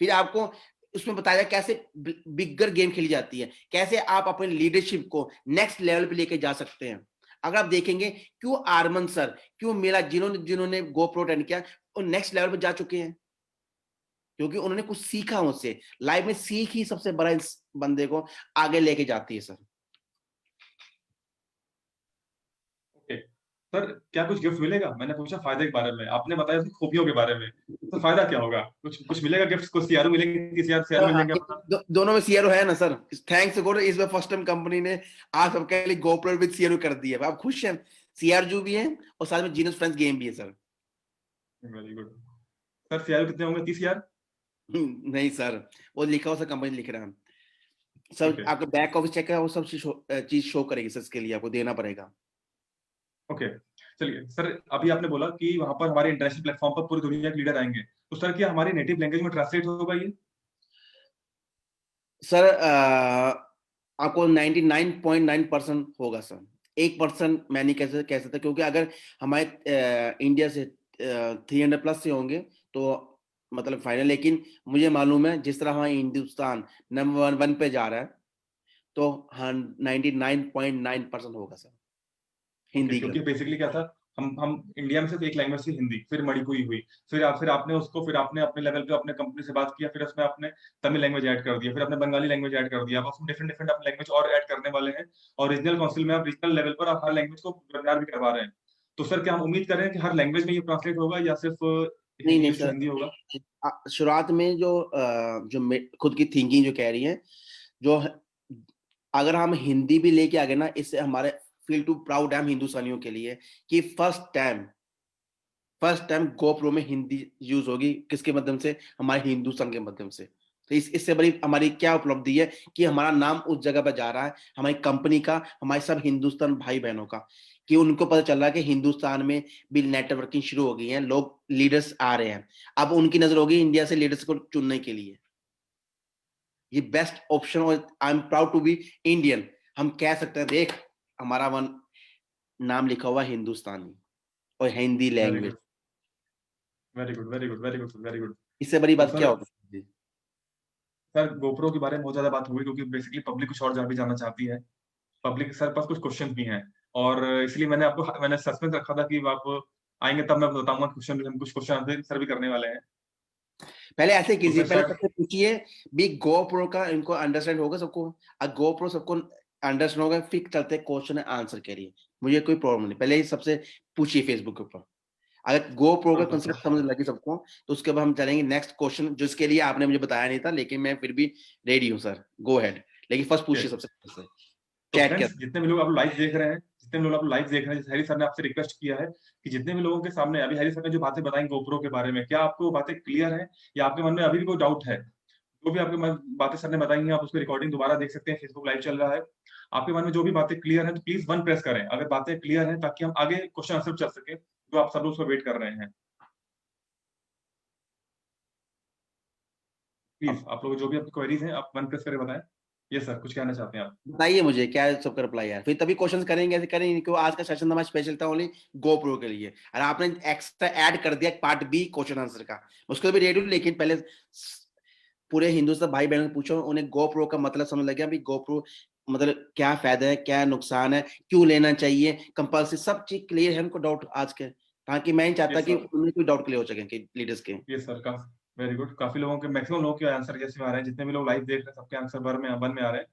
S2: फिर आपको उसमें बताया जाए कैसे बिगर गेम खेली जाती है, कैसे आप अपने लीडरशिप को नेक्स्ट लेवल पे लेके जा सकते हैं। अगर आप देखेंगे क्यों आर्मन सर, क्यों मेरा, जिन्होंने जिन्होंने गोप्रो अटेंड किया वो नेक्स्ट लेवल पे जा चुके हैं, क्योंकि उन्होंने कुछ सीखा मुझसे। लाइफ में सीख ही सबसे बड़ा इस बंदे को आगे लेके जाती है सर।
S1: ओके सर, क्या कुछ गिफ्ट मिलेगा? मैंने पूछा फायदे के बारे में, आपने बताया उसकी खूबियों के बारे में, तो फायदा क्या होगा? कुछ कुछ मिलेगा गिफ्ट? कुछ सीआरओ मिलेंगे, किसी यार सीआरओ
S2: हाँ
S1: मिल
S2: हाँ,
S1: जाएंगे अपना?
S2: दोनों में सीआरओ है ना सर। थैंक्स गॉड इस बार फर्स्ट टाइम कंपनी ने आप सबके लिए गोप्रो विद सीआरओ कर दिया है। आप खुश हैं? सीआरजू भी है और साथ में जीनस फ्रेंड्स गेम भी है sir.
S1: Very good. Sir CRO कितने होंगे, 30,000?
S2: नहीं सर, वो लिखा हुआ सर, कंपनी लिख रहा है सर।
S1: ओके।
S2: आपका बैक ऑफिस चेक है, वो सब चीज शो करेगी सर, इसके लिए आपको देना पड़ेगा।
S1: ओके, चलिए सर, अभी आपने बोला कि वहां पर हमारे इंटरनेशनल प्लेटफॉर्म पर पूरी दुनिया के लीडर आएंगे, तो सर क्या हमारी नेटिव लैंग्वेज में ट्रांसलेट होगा ये?
S2: सर आपको 99.9% होगा सर। 1% मैं नहीं कह सकता, क्योंकि अगर हमारे इंडिया से 300 प्लस से होंगे तो मतलब फाइनल। लेकिन मुझे मालूम है जिस तरह हमारा हिंदुस्तान नंबर 1 पे जा रहा है, तो हाँ 99.9% होगा सर
S1: ओके,
S2: हिंदी का।
S1: क्योंकि बेसिकली क्या था, हम इंडिया में सिर्फ एक लैंग्वेज थी हिंदी, फिर मणिपुरी हुई, फिर आपने उसको, फिर आपने अपने लेवल पे अपने कंपनी से बात किया, फिर उसमें आपने तमिल लैंग्वेज ऐड कर दिया, फिर आपने बंगाली लैंग्वेज ऐड कर दिया, अब उसमें डिफरेंट डिफरेंट आप लैंग्वेज और ऐड करने वाले हैं। और रीजनल काउंसिल में आप रीजनल लेवल पर आप हर लैंग्वेज को वेबिनार भी करवा रहे हैं। तो सर क्या हम उम्मीद कर रहे हैं कि हर लैंग्वेज में ये ट्रांसलेट होगा या सिर्फ
S2: नहीं नहीं
S1: इंग्लिश टू
S2: सर,
S1: हिंदी होगा?
S2: शुरुआत में जो खुद की थिंकिंग जो कह रही है, जो अगर हम हिंदी भी लेके आ गए ना, इससे हमारे फील टू प्राउड हम हिंदुस्तानियों के लिए कि फर्स्ट टाइम गोप्रो में हिंदी यूज होगी, किसके माध्यम से? हमारे हिंदुस्तान के माध्यम से। तो इससे बड़ी हमारी क्या उपलब्धि है कि हमारा नाम उस जगह पर जा रहा है, हमारी कंपनी का, हमारे सब हिंदुस्तान भाई बहनों का, कि उनको पता चल रहा है कि हिंदुस्तान में भी नेटवर्किंग शुरू हो गई है, लोग लीडर्स आ रहे हैं, अब उनकी नजर होगी इंडिया से लीडर्स को चुनने के लिए। ये बेस्ट ऑप्शन, और I am proud to be Indian. हम कह सकते हैं देख हमारा वन नाम लिखा हुआ हिंदुस्तानी और Hindi
S1: very
S2: language.
S1: Good, very good, very good, very good, very good.
S2: इससे बड़ी
S1: तो
S2: बात क्या
S1: सर,
S2: होगी?
S1: सर गोप्रो के बारे में बहुत ज्यादा बात हुई क्योंकि बेसिकली पब्लिक कुछ और भी जानना चाहती है। पब्लिक सर पास कुछ क्वेश्चन भी हैं, और इसलिए मैंने सस्पेंस रखा था कि आप आएंगे तब मैं बताऊंगा क्वेश्चन। हम कुछ क्वेश्चन आंसर सर भी करने वाले हैं।
S2: पहले ऐसे
S1: तो
S2: कीजिए,
S1: फिर
S2: पहले
S1: सर,
S2: सबसे पूछिए भी गोप्रो का इनको अंडरस्टैंड होगा सबको। गोप्रो सबको अंडरस्टैंड होगा, फिर चलते क्वेश्चन आंसर के लिए, मुझे कोई प्रॉब्लम नहीं। पहले ही सबसे पूछिए फेसबुक के ऊपर, अगर गोप्रो का
S1: बिल्कुल
S2: कंसेप्ट
S1: सर।
S2: समझ लगे सबको, तो उसके बाद हम चलेंगे नेक्स्ट क्वेश्चन, जिसके लिए आपने मुझे बताया नहीं था, लेकिन मैं फिर भी रेडी हूँ सर, गो हेड। लेकिन फर्स्ट पूछिए
S1: यस।
S2: सबसे पहले
S1: तो
S2: चैट
S1: फ्रेंड्स,
S2: कर।
S1: जितने भी लोग आप लाइव देख रहे हैं, जितने भी लोग आप लाइव देख रहे हैं, जैसे हैरी सर ने आपसे रिक्वेस्ट किया है कि जितने भी लोगों के सामने अभी हैरी सर ने जो बातें बताई गोप्रो के बारे में, क्या आपको वो बातें क्लियर है या आपके मन में अभी भी कोई डाउट है? जो भी आपके बातें सर ने बताई हैं, आप उसकी रिकॉर्डिंग दोबारा देख सकते हैं, फेसबुक लाइव चल रहा है। आपके मन में जो भी बातें क्लियर है तो प्लीज वन प्रेस करें अगर बातें क्लियर है, ताकि हम आगे क्वेश्चन आंसर चल सके, जो आप सब लोग उसको वेट कर रहे हैं। प्लीज आप लोग जो भी आपकी क्वेरीज हैं, आप वन प्रेस करके बताएं। ये सर कुछ कहना चाहते हैं आप?
S2: बताइए मुझे क्या है सबका रिप्लाई यार, फिर तभी क्वेश्चंस करेंगे, ऐसे करेंगे क्यों? आज का सेशन हमारा स्पेशल था ओनली गोप्रो के लिए, और आपने एक्स्ट्रा ऐड कर दिया पार्ट बी क्वेश्चन आंसर का, उसको भी रेडी हूँ। लेकिन पहले पूरे हिंदुस्तान भाई बहनों को पूछो, उन्हें गोप्रो का मतलब समझ लग गया भी गोप्रो मतलब क्या फायदा है, क्या नुकसान है, क्यों लेना चाहिए, कंपल्सरी, सब चीज क्लियर है उनको डाउट आज के, ताकि मैं नहीं
S1: ये
S2: चाहता कि
S1: सर,
S2: उन्हें कोई डाउट क्लियर हो सके लीडर्स के।
S1: ये सर का वेरी गुड। काफी लोगों के, मैक्सिमम लोगों के आंसर जैसे में आ रहे हैं, जितने भी लोग लाइव देख रहे हैं सबके आंसर वन में आ रहे हैं।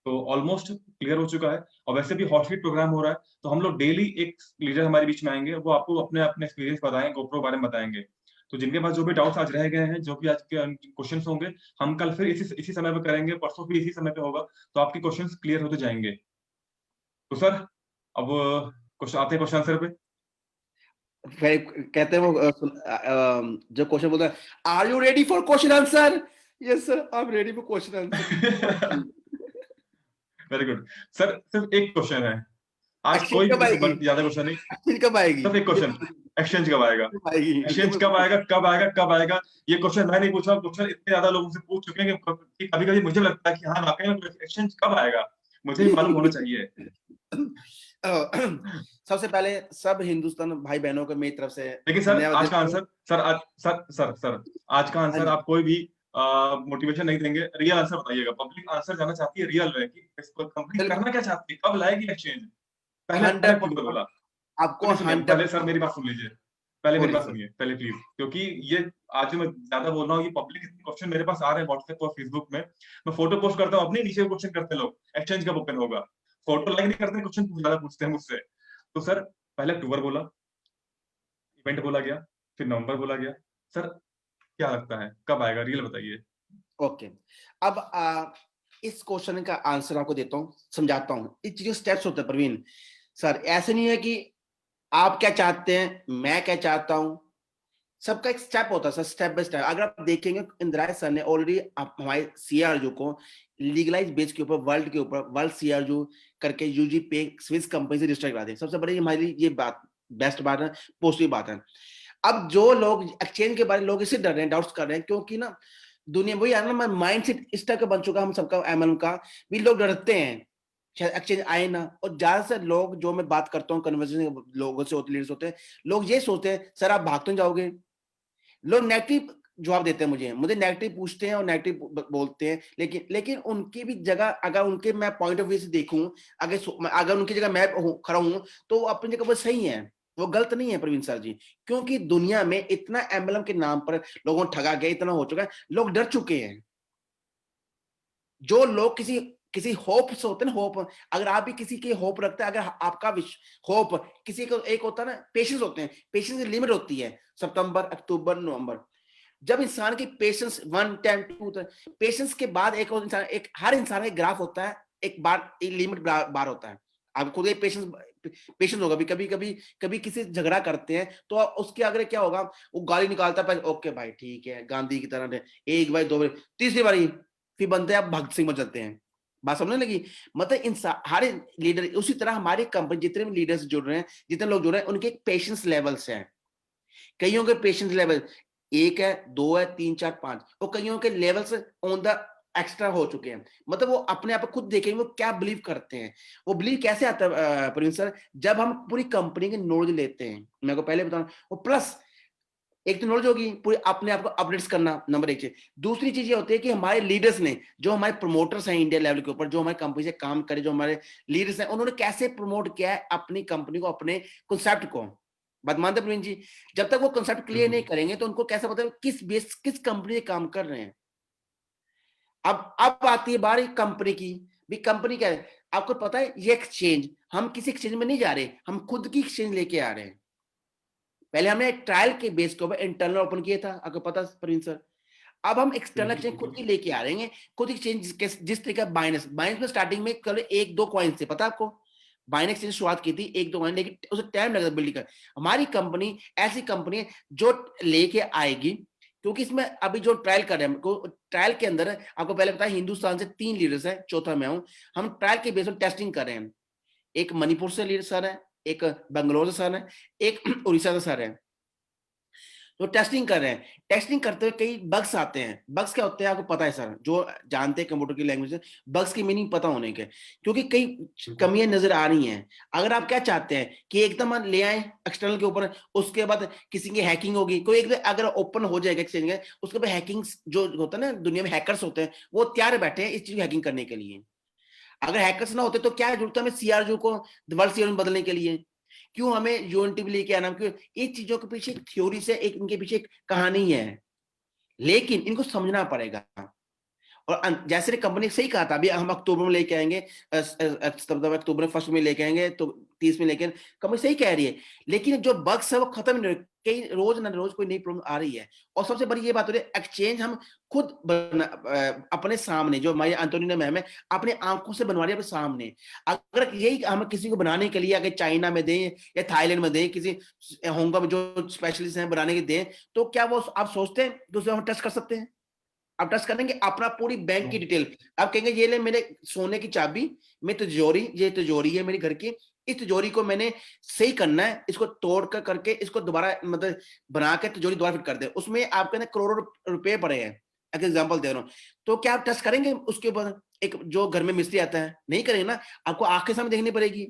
S1: तो ऑलमोस्ट क्लियर हो चुका है। और वैसे भी हॉट सीट प्रोग्राम हो रहा है, तो हम लोग डेली एक लीडर हमारे बीच में आएंगे, वो आपको अपने अपने एक्सपीरियंस बताएंगे, गोप्रो बारे में बताएंगे। तो जिनके पास जो भी डाउट्स आज रह गए हैं, जो भी आज के क्वेश्चन होंगे, हम कल फिर इसी समय पे करेंगे, परसों भी इसी समय पे होगा, तो आपके क्वेश्चन क्लियर होते जाएंगे। तो सर, अब क्वेश्चन आते हैं क्वेश्चन आंसर पे।
S2: फिर कहते हैं वो जो क्वेश्चन बोलते हैं, are you ready for question answer? Yes sir, I am ready for question answer.
S1: Very good. Sir सिर्फ एक क्वेश्चन है आज,
S2: एक्सचेंज
S1: कोई
S2: कब आएगी?
S1: ज्यादा क्वेश्चन नहीं।
S2: एक्सचेंज कब आएगी?
S1: सिर्फ एक क्वेश्चन, एक्सचेंज कब आएगा?
S2: कब आएगी ये
S1: एक्सचेंज कब
S2: मुझे
S1: आएगा, कब आएगा, कब आएगा? ये क्वेश्चन मैं नहीं पूछा, क्वेश्चन इतने ज्यादा लोगों से पूछ चुके हैं कि कभी कभी मुझे लगता है कि हाँ वाकई में एक्सचेंज कब आएगा, मुझे भी मालूम होना चाहिए।
S2: सबसे पहले सब हिंदुस्तान भाई बहनों को मेरी तरफ से
S1: लेकिन सर
S2: धन्यवाद
S1: आज का
S2: देता हूँ।
S1: आंसर, सर आज सर आज का
S2: हाँ
S1: आंसर
S2: जी,
S1: आप कोई भी मोटिवेशन नहीं देंगे, रियल आंसर बताइएगा। पब्लिक आंसर जानना चाहती है रियल में कि कंपनी
S2: बिल्कुल
S1: करना क्या चाहती है, कब लाएगी एक्सचेंज। पहले पहले क्यों
S2: 100%।
S1: बोला?
S2: आपको
S1: सुनिए सुनिए, पहले
S2: 100।
S1: सर मेरी बात सुन लीजिए। पहले मेरी
S2: बोलिए
S1: बात
S2: सर।
S1: सुनिए पहले प्लीज, क्योंकि ये आज मैं ज्यादा बोल रहा हूँ, ये पब्लिक क्वेश्चन मेरे पास आ रहे हैं व्हाट्सएप और फेसबुक में। मैं फोटो पोस्ट करता हूँ अपने, नीचे क्वेश्चन करते हैं लोग, एक्सचेंज कब ओपन होगा। फोटो लाइक नहीं करते, क्वेश्चन ज्यादा पूछते हैं मुझसे। तो सर पहले अक्टूबर बोला, इवेंट बोला गया, फिर नवंबर बोला गया। सर क्या लगता है कब आएगा, रियल बताइए।
S2: ओके, अब इस क्वेश्चन का आंसर आपको देता हूँ, समझाता हूँ। इस जो स्टेप्स होते हैं प्रवीण सर, ऐसे नहीं है कि आप क्या चाहते हैं मैं क्या चाहता हूँ, सबका एक स्टेप होता है सर, स्टेप बाय स्टेप। अगर आप देखेंगे इंदिरा सर ने ऑलरेडी हमारे सीआरजू को लीगलाइज बेस के ऊपर, वर्ल्ड सीआरजू करके यूजी पे स्विस कंपनी से रजिस्टर करा दें। सबसे बड़ी हमारी ये बात, बेस्ट बात है, पॉजिटिव बात है। अब जो लोग एक्सचेंज के बारे में लोग इससे डर रहे हैं, डाउट्स कर रहे हैं, क्योंकि ना दुनिया वही है ना, माइंड सेट इस तरह का बन चुका हम सबका, एमएलएम का भी, लोग डरते हैं शायद एक्सचेंज आए ना। और ज्यादातर लोग जो मैं बात करता हूँ कन्वर्सेशन लोगों से होते, लीडर्स होते हैं, लोग ये सोचते हैं सर आप भाग तो जाओगे। लोग नेगेटिव जवाब देते हैं, मुझे नेगेटिव पूछते हैं और नेगेटिव बोलते हैं, लेकिन उनकी भी जगह अगर उनके मैं पॉइंट ऑफ व्यू से देखूं, अगर उनकी जगह मैं खड़ा हूं, तो वो अपनी जगह पर सही है, वो गलत नहीं है प्रवीण सर जी। क्योंकि दुनिया में इतना एम्बलम के नाम पर लोगों को ठगा गया, इतना हो चुका है, लोग डर चुके हैं। जो लोग किसी किसी होप से होते हैं ना, होप, अगर आप भी किसी के होप रखते हैं, अगर आपका होप किसी को, एक होता है ना पेशेंस, होते हैं पेशेंस की लिमिट होती है, सितंबर अक्टूबर नवंबर। जब इंसान की पेशेंस 1 10 2 पेशेंस के बाद एक और इंसान, एक हर इंसान का ग्राफ होता है, एक बार एक लिमिट बार होता है। आप खुद एक पेशेंस होगा भी। कभी किसी से झगड़ा करते हैं तो उसके आगे क्या होगा, वो गाली निकालता है, ओके भाई ठीक है, गांधी की तरह एक बार दो बार, तीसरी बारी फिर बनते हैं आप भगत सिंह बन जाते हैं। बात समझने लगी? मतलब इन हर लीडर उसी तरह हमारी कंपनी जितने भी लीडर्स जुड़ रहे हैं, जितने लोग जुड़ रहे हैं, उनके पेशेंस लेवल्स हैं। कईयों के पेशेंस लेवल 1 है, 2 है, 3, 4, 5 और कईयों के लेवल्स ऑन द एक्स्ट्रा हो चुके हैं। मतलब वो अपने आप को खुद देखेंगे वो क्या बिलीव करते हैं। वो बिलीव कैसे आता है प्रवीण सर, जब हम पूरी कंपनी के नॉलेज लेते हैं। मैं को पहले बताऊं, वो प्लस एक तो नॉलेज होगी पूरी अपने आप को अपडेट्स करना, नंबर 1 चीज। दूसरी चीज ये होती है कि हमारे लीडर्स ने, जो हमारे प्रमोटर्स हैं इंडिया लेवल के ऊपर, जो हमारी कंपनी से काम करे, जो हमारे लीडर्स हैं, उन्होंने कैसे प्रमोट किया है अपनी कंपनी को, अपने कॉन्सेप्ट को। बात मानते प्रवीण जी? जब तक वो कॉन्सेप्ट क्लियर नहीं करेंगे तो उनको कैसे पता किस बेस किस कंपनी से काम कर रहे हैं। अब आती है बारी कंपनी की भी। कंपनी क्या है आपको पता है? ये एक्सचेंज, हम किसी एक्सचेंज में नहीं जा रहे, हम खुद की एक्सचेंज लेके आ रहे हैं। पहले हमने एक ट्रायल के बेस के ऊपर इंटरनल ओपन किया था, आपको पता प्रवीण सर। अब हम एक्सटर्नल एक्सचेंज खुद की लेके आ रहे हैं, खुद एक्सचेंज जिस तरीके बाइनेंस में स्टार्टिंग में कल 1-2 कॉइन से, पता आपको? बाइनेंस एक्सचेंज शुरुआत की थी 1-2 कॉइन, लेकिन उसे टाइम लगा बिल्डिंग का। हमारी कंपनी ऐसी कंपनी है जो लेके आएगी, क्योंकि इसमें अभी जो ट्रायल कर रहे हैं, ट्रायल के अंदर आपको पहले पता है हिंदुस्तान से 3 लीडर्स हैं, चौथा मैं हूं। हम ट्रायल के बेस पर टेस्टिंग कर रहे हैं। एक मणिपुर से लीडर सर है, एक बेंगलोर से सर है, एक उड़ीसा से सर है। तो टेस्टिंग कर रहे हैं। टेस्टिंग करते हुए कई बग्स आते हैं। बग्स क्या होते हैं आपको पता है सर, जो जानते हैं कंप्यूटर की लैंग्वेज, बग्स की मीनिंग पता होने के, क्योंकि कई कमियां नजर आ रही हैं। अगर आप क्या चाहते हैं कि एकदम ले आए एक्सटर्नल के ऊपर, उसके बाद किसी की हैकिंग होगी, कोई एक अगर ओपन हो जाएगा एक्सचेंज है, उसके बाद हैकिंग जो होता है ना, दुनिया में हैकर्स होते हैं, वो तैयार बैठे हैं इस चीज की हैकिंग करने के लिए। अगर हैकर्स ना होते तो क्या जरूरत है हमें सीआरजू को वर्ल्ड सीआरजू बदलने के लिए? क्यों हमें यूएनटी भी लेके आना? क्यों? इन चीजों के पीछे एक थ्योरी से, एक इनके पीछे एक कहानी है, लेकिन इनको समझना पड़ेगा। और जैसे कंपनी सही कहा था, अभी हम अक्टूबर में लेके आएंगे, अक्टूबर में फर्स्ट में लेके आएंगे, तो 30 में लेके, कंपनी सही कह रही है, लेकिन जो बग्स है वो खत्म नहीं, कई रोज ना रोज कोई नई प्रॉब्लम आ रही है। और सबसे बड़ी ये बात हो रही है, एक्सचेंज हम खुद अपने सामने, जो हमारी एंटोनिना मैम है, अपने आंखों से बनवा रही है अपने सामने। अगर यही हम किसी को बनाने के लिए अगर चाइना में दें या थाईलैंड में दें, किसी हांगकांग में जो स्पेशलिस्ट हैं बनाने के दें, तो क्या वो आप सोचते हैं कि उसे हम टच कर सकते हैं? आप टच करेंगे अपना पूरी बैंक की डिटेल, आप कहेंगे ये ले मेरे सोने की चाबी, मैं तिजोरी, ये तिजोरी है मेरी घर की, इस तिजोरी को मैंने सही करना है, इसको तोड़ कर करके इसको दोबारा मतलब बना के तिजोरी दोबारा फिट कर दे, उसमें आपके ना करोड़ों रुपए पड़े हैं, एक एग्जांपल दे रहा हूं। तो क्या आप टच करेंगे उसके ऊपर? एक जो घर में मिस्त्री आता है, नहीं करेंगे ना, आपको आंखें सामने देखनी पड़ेगी।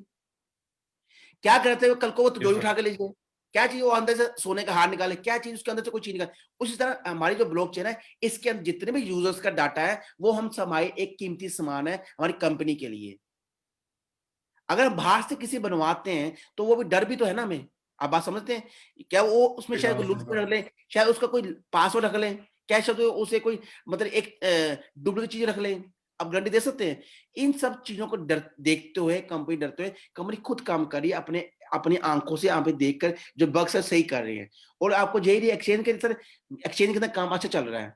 S2: क्या करते हो कल को वो तिजोरी उठा के ले जाए, क्या चीज वो अंदर से सोने का हार निकाले, क्या चीज उसके अंदर से कोई चीज निकाले। उसी तरह हमारी जो ब्लॉकचेन है, इसके अंदर जितने भी यूजर्स का डाटा है, वो हम हमारे एक कीमती सामान है हमारी कंपनी के लिए। अगर बाहर से किसी बनवाते हैं तो वो भी डर भी तो है ना हमें। आप बात समझते हैं? क्या वो उसमें शायद लूप रख ले, शायद उसका कोई पासवर्ड रख ले, क्या शायद उसे कोई मतलब एक डुप्लीकेट चीज रख ले। आप गारंटी दे सकते हैं? इन सब चीजों को डर देखते हुए कंपनी डरते हुए, कंपनी खुद काम कर रही है, अपने अपनी आंखों से यहाँ पे देखकर जो बग्स है सही कर रही है। और आपको यही एक्सचेंज के सर, एक्सचेंज के अंदर काम अच्छा चल रहा है,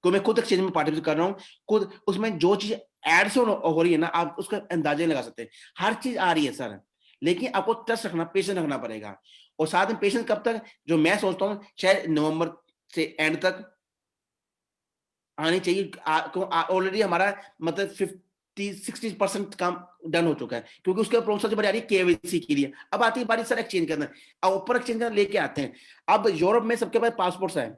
S2: तो मैं खुद एक्सचेंज में पार्टिसिपेट कर रहा हूँ। खुद उसमें जो चीज एड से हो रही है ना, आप उसका अंदाजा नहीं लगा सकते। हर चीज आ रही है सर, लेकिन आपको ट्रस्ट रखना, पेशेंस रखना पड़ेगा। और साथ में पेशेंस कब तक, जो मैं सोचता हूँ शायद नवंबर से एंड तक आनी चाहिए। ऑलरेडी हमारा मतलब 50-60% काम डन हो चुका है, क्योंकि उसके प्रोसेस सबसे बड़ी आ रही है केवाईसी के लिए। अब आती है बारी सर एक्सचेंज के अंदर, अब ऊपर एक्सचेंज लेके आते हैं। अब यूरोप में सबके पास पासपोर्ट्स है,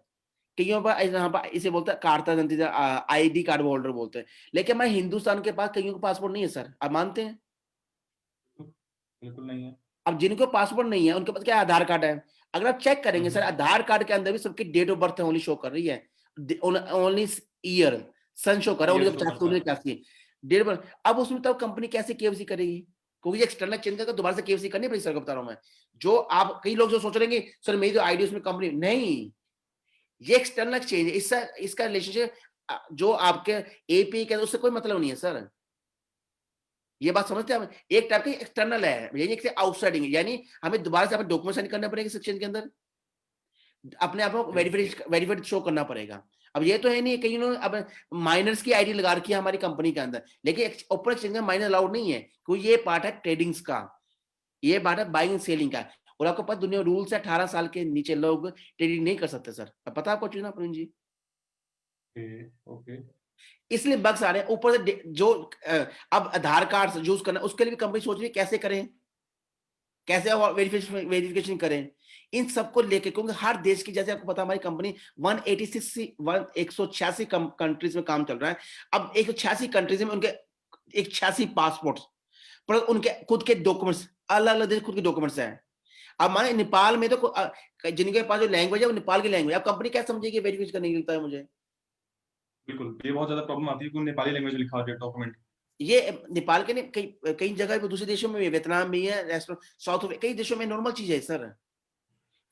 S2: कईयों पर यहाँ पर इसे बोलते हैं कार्ता जंती, आईडी कार्ड होल्डर बोलते हैं, लेकिन हमारे हिंदुस्तान के पास कईयों को पासपोर्ट नहीं है सर, आप मानते हैं?
S1: बिल्कुल नहीं है।
S2: अब जिनको पासपोर्ट नहीं है उनके पास क्या आधार कार्ड है। अगर आप चेक करेंगे सर, आधार कार्ड के अंदर भी सबकी date of birth only show कर रही है, ओनली ईयर, सन शो कर रहा है,
S1: ये
S2: उन्नीस
S1: शो
S2: सौ
S1: करता है।
S2: पचासी डेट बर्थ। अब उसमें तो कंपनी कैसे केवाईसी करेगी? क्योंकि एक्सटर्नल चेंज करके दोबारा से केवाईसी करनी पड़ेगी सर, बता रहा हूं मैं। जो आप कई लोग जो सोच रहे हैं सर मेरी तो आईडी उसमें कंपनी नहीं, ये एक्सटर्नल एक्सचेंज है, इसका इसका रिलेशनशिप जो आपके एपी के उससे कोई मतलब नहीं है सर। ये बात समझते हैं हम? एक टाइप की एक्सटर्नल है, यानी कि आउटसाइडिंग, यानी हमें दोबारा से अपने डॉक्यूमेंट साइन करना पड़ेगा सेक्शन के अंदर, अपने आप को वेरीफाइड शो करना पड़ेगा। अब ये तो है नहीं कहीं उन्होंने अब माइनर्स की आईडी लगा रखी है हमारी कंपनी के अंदर, लेकिन ओपन एक्सचेंज में माइनर अलाउड नहीं है, क्योंकि ये पार्ट है ट्रेडिंग्स का, ये पार्ट है बाइंग सेलिंग का। और आपको पता दुनिया रूल्स है 18 साल के नीचे लोग ट्रेडिंग नहीं कर सकते सर, अब पता आपको चीज ना प्रवीण जी।
S1: ओके।
S2: इसलिए बग्स आ रहे हैं ऊपर से जो अब आधार कार्ड यूज करना उसके लिए भी कंपनी सोच रही है कैसे करें, कैसे वेरिफिकेशन करें इन सबको लेके, क्योंकि हर देश की, जैसे आपको पता हमारी कंपनी 186 कंट्रीज में काम चल रहा है। अब 186 कंट्रीज में उनके 186 पासपोर्ट, पर उनके खुद के डॉक्यूमेंट्स, अलग अलग देश खुद के डॉक्यूमेंट्स हैं। अब माने नेपाल में तो जिनके पास जो लैंग्वेज है वो नेपाल की लैंग्वेज, अब कंपनी क्या समझेगी वेरिफिकेशन करने के लिए मुझे।
S1: बिल्कुल, ये बहुत ज्यादा प्रॉब्लम आती है कि नेपाली लैंग्वेज में लिखा होता है डॉक्यूमेंट।
S2: ये नेपाल के नहीं, कई कई जगह पे दूसरे देशों में भी, वियतनाम में है, साउथ कई देशों में नॉर्मल चीज है सर,